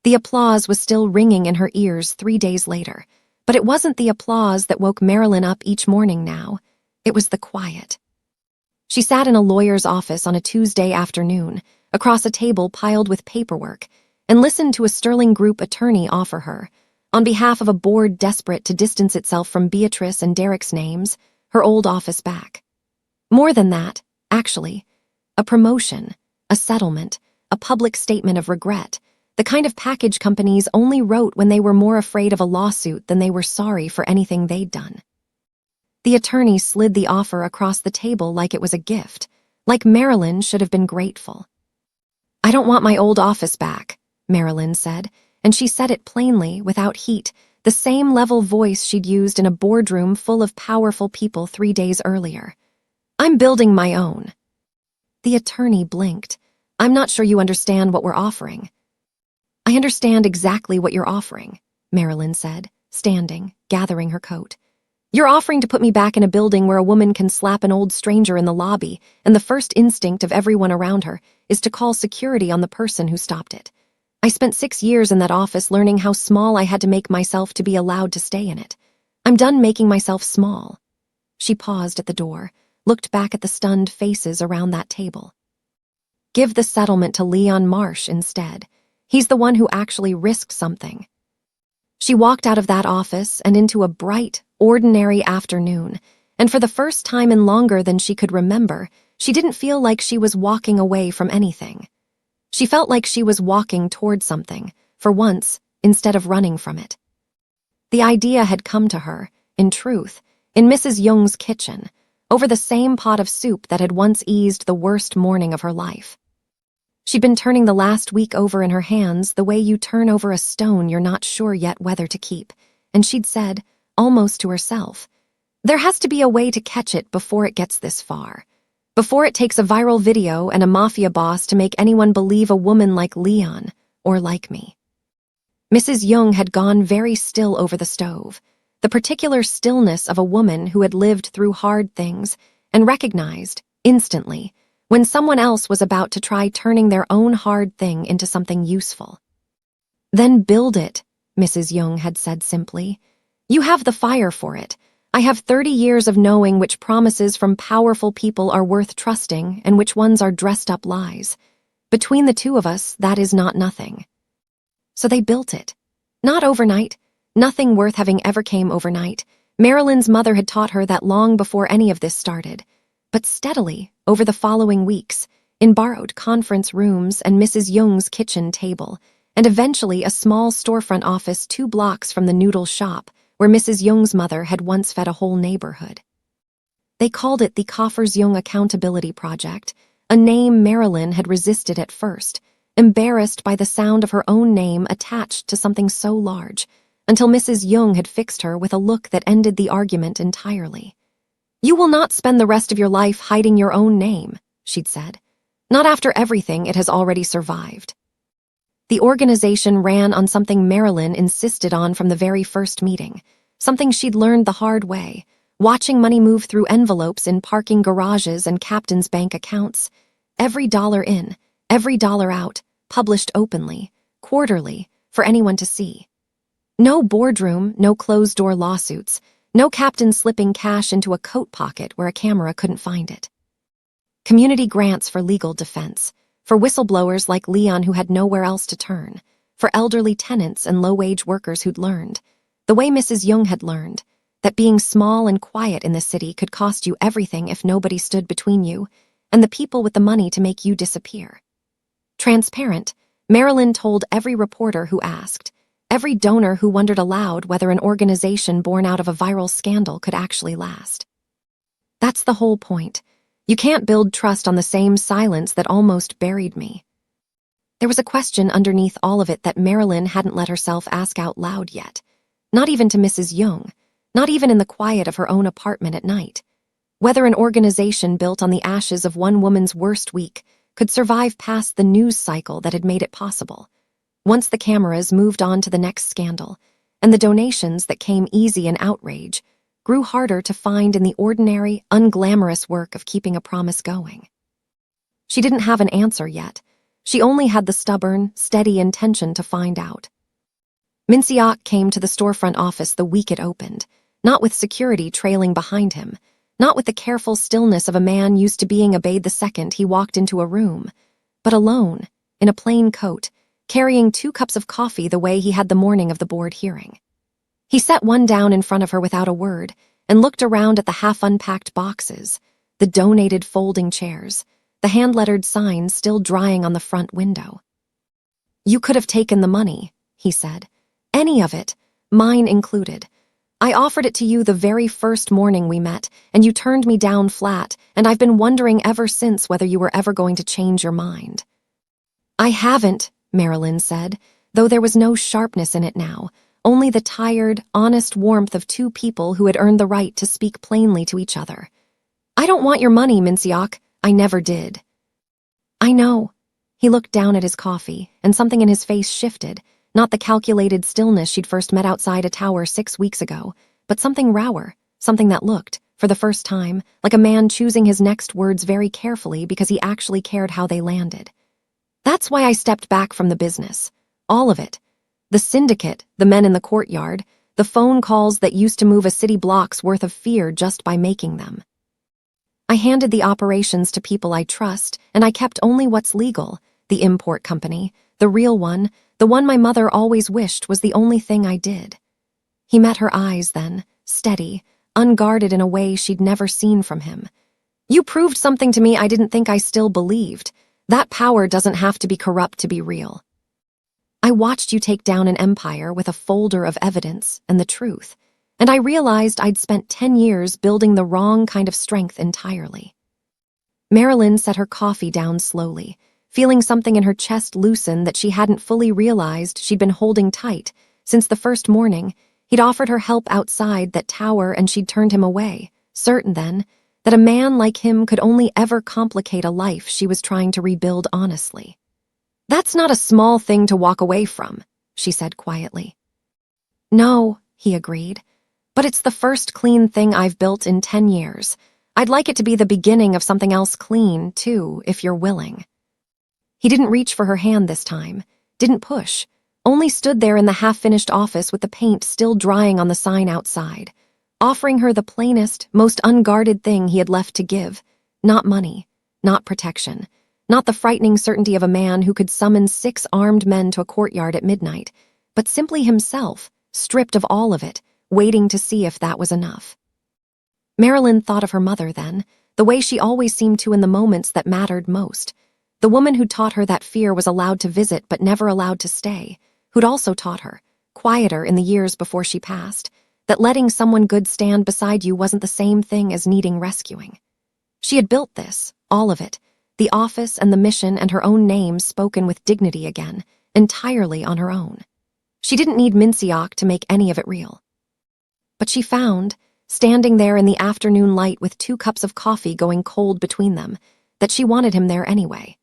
The applause was still ringing in her ears 3 days later, but it wasn't the applause that woke Marilyn up each morning now. It was the quiet. She sat in a lawyer's office on a Tuesday afternoon, across a table piled with paperwork, and listened to a Sterling Group attorney offer her, on behalf of a board desperate to distance itself from Beatrice and Derek's names, her old office back. More than that, actually, a promotion, a settlement, a public statement of regret, the kind of package companies only wrote when they were more afraid of a lawsuit than they were sorry for anything they'd done. The attorney slid the offer across the table like it was a gift, like Marilyn should have been grateful. "I don't want my old office back," Marilyn said, and she said it plainly, without heat, the same level voice she'd used in a boardroom full of powerful people 3 days earlier. "I'm building my own." The attorney blinked. "I'm not sure you understand what we're offering." "I understand exactly what you're offering," Marilyn said, standing, gathering her coat. "You're offering to put me back in a building where a woman can slap an old stranger in the lobby, and the first instinct of everyone around her is to call security on the person who stopped it. I spent 6 years in that office learning how small I had to make myself to be allowed to stay in it. I'm done making myself small." She paused at the door, looked back at the stunned faces around that table. "Give the settlement to Leon Marsh instead. He's the one who actually risked something." She walked out of that office and into a bright, ordinary afternoon, and for the first time in longer than she could remember, she didn't feel like she was walking away from anything. She felt like she was walking toward something, for once, instead of running from it. The idea had come to her, in truth, in Mrs. Young's kitchen, over the same pot of soup that had once eased the worst morning of her life. She'd been turning the last week over in her hands the way you turn over a stone you're not sure yet whether to keep, and she'd said, almost to herself, "There has to be a way to catch it before it gets this far. Before it takes a viral video and a mafia boss to make anyone believe a woman like Leon, or like me." Mrs. Young had gone very still over the stove, the particular stillness of a woman who had lived through hard things and recognized, instantly, when someone else was about to try turning their own hard thing into something useful. "Then build it," Mrs. Young had said simply. "You have the fire for it. I have 30 years of knowing which promises from powerful people are worth trusting and which ones are dressed-up lies. Between the two of us, that is not nothing." So they built it. Not overnight. Nothing worth having ever came overnight. Marilyn's mother had taught her that long before any of this started. But steadily, over the following weeks, in borrowed conference rooms and Mrs. Young's kitchen table, and eventually a small storefront office 2 blocks from the noodle shop where Mrs. Young's mother had once fed a whole neighborhood. They called it the Coffers Young Accountability Project, a name Marilyn had resisted at first, embarrassed by the sound of her own name attached to something so large, until Mrs. Young had fixed her with a look that ended the argument entirely. "You will not spend the rest of your life hiding your own name," she'd said. "Not after everything it has already survived." The organization ran on something Marilyn insisted on from the very first meeting, something she'd learned the hard way, watching money move through envelopes in parking garages and captains' bank accounts. Every dollar in, every dollar out, published openly, quarterly, for anyone to see. No boardroom, no closed-door lawsuits, no captain slipping cash into a coat pocket where a camera couldn't find it. Community grants for legal defense, for whistleblowers like Leon who had nowhere else to turn, for elderly tenants and low-wage workers who'd learned, the way Mrs. Young had learned, that being small and quiet in the city could cost you everything if nobody stood between you and the people with the money to make you disappear. Transparent, Marilyn told every reporter who asked, every donor who wondered aloud whether an organization born out of a viral scandal could actually last. That's the whole point. You can't build trust on the same silence that almost buried me. There was a question underneath all of it that Marilyn hadn't let herself ask out loud yet. Not even to Mrs. Young, not even in the quiet of her own apartment at night. Whether an organization built on the ashes of one woman's worst week could survive past the news cycle that had made it possible. Once the cameras moved on to the next scandal, and the donations that came easy in outrage grew harder to find in the ordinary, unglamorous work of keeping a promise going. She didn't have an answer yet. She only had the stubborn, steady intention to find out. Minsiok came to the storefront office the week it opened, not with security trailing behind him, not with the careful stillness of a man used to being obeyed the second he walked into a room, but alone, in a plain coat, carrying 2 cups of coffee the way he had the morning of the board hearing. He set one down in front of her without a word and looked around at the half-unpacked boxes, the donated folding chairs, the hand-lettered signs still drying on the front window. "You could have taken the money," he said. "Any of it, mine included. I offered it to you the very first morning we met, and you turned me down flat, and I've been wondering ever since whether you were ever going to change your mind." "I haven't," Marilyn said, though there was no sharpness in it now, only the tired, honest warmth of 2 people who had earned the right to speak plainly to each other. "I don't want your money, Minsiok. I never did." "I know." He looked down at his coffee, and something in his face shifted, not the calculated stillness she'd first met outside a tower 6 weeks ago, but something rower, something that looked, for the first time, like a man choosing his next words very carefully because he actually cared how they landed. "That's why I stepped back from the business. All of it. The syndicate, the men in the courtyard, the phone calls that used to move a city block's worth of fear just by making them. I handed the operations to people I trust, and I kept only what's legal, the import company, the real one, the one my mother always wished was the only thing I did." He met her eyes then, steady, unguarded in a way she'd never seen from him. "You proved something to me I didn't think I still believed. That power doesn't have to be corrupt to be real. I watched you take down an empire with a folder of evidence and the truth, and I realized I'd spent 10 years building the wrong kind of strength entirely." Marilyn set her coffee down slowly, feeling something in her chest loosen that she hadn't fully realized she'd been holding tight since the first morning he'd offered her help outside that tower and she'd turned him away, certain then that a man like him could only ever complicate a life she was trying to rebuild honestly. "That's not a small thing to walk away from," she said quietly. "No," he agreed, "but it's the first clean thing I've built in 10 years. I'd like it to be the beginning of something else clean, too, if you're willing." He didn't reach for her hand this time, didn't push, only stood there in the half-finished office with the paint still drying on the sign outside, offering her the plainest, most unguarded thing he had left to give. Not money, not protection, not the frightening certainty of a man who could summon 6 armed men to a courtyard at midnight, but simply himself, stripped of all of it, waiting to see if that was enough. Marilyn thought of her mother then, the way she always seemed to in the moments that mattered most. The woman who'd taught her that fear was allowed to visit but never allowed to stay, who'd also taught her, quieter in the years before she passed, that letting someone good stand beside you wasn't the same thing as needing rescuing. She had built this, all of it, the office and the mission and her own name spoken with dignity again, entirely on her own. She didn't need Minciok to make any of it real. But she found, standing there in the afternoon light with 2 cups of coffee going cold between them, that she wanted him there anyway.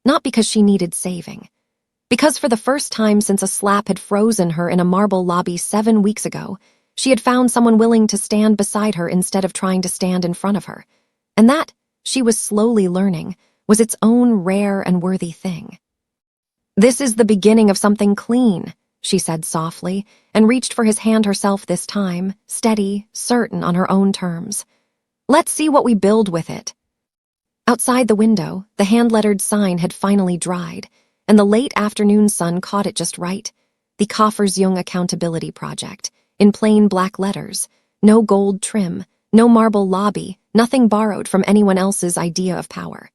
Not because she needed saving. Because for the first time since a slap had frozen her in a marble lobby 7 weeks ago, she had found someone willing to stand beside her instead of trying to stand in front of her. And that, she was slowly learning, was its own rare and worthy thing. "This is the beginning of something clean," she said softly, and reached for his hand herself this time, steady, certain on her own terms. "Let's see what we build with it." Outside the window, the hand-lettered sign had finally dried, and the late afternoon sun caught it just right. The Koffersjung Accountability Project, in plain black letters, no gold trim, no marble lobby, nothing borrowed from anyone else's idea of power.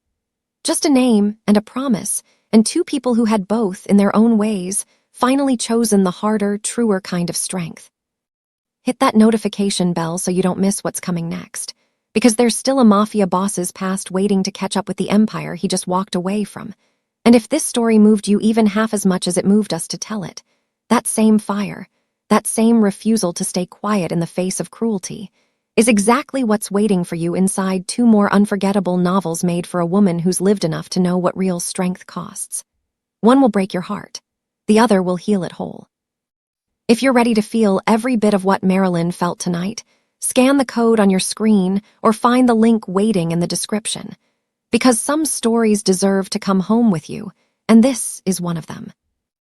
Just a name and a promise, and 2 people who had both, in their own ways, finally chosen the harder, truer kind of strength. Hit that notification bell so you don't miss what's coming next, because there's still a mafia boss's past waiting to catch up with the empire he just walked away from. And if this story moved you even half as much as it moved us to tell it, that same fire, that same refusal to stay quiet in the face of cruelty, is exactly what's waiting for you inside 2 more unforgettable novels made for a woman who's lived enough to know what real strength costs. One will break your heart. The other will heal it whole. If you're ready to feel every bit of what Marilyn felt tonight, scan the code on your screen or find the link waiting in the description. Because some stories deserve to come home with you, and this is one of them.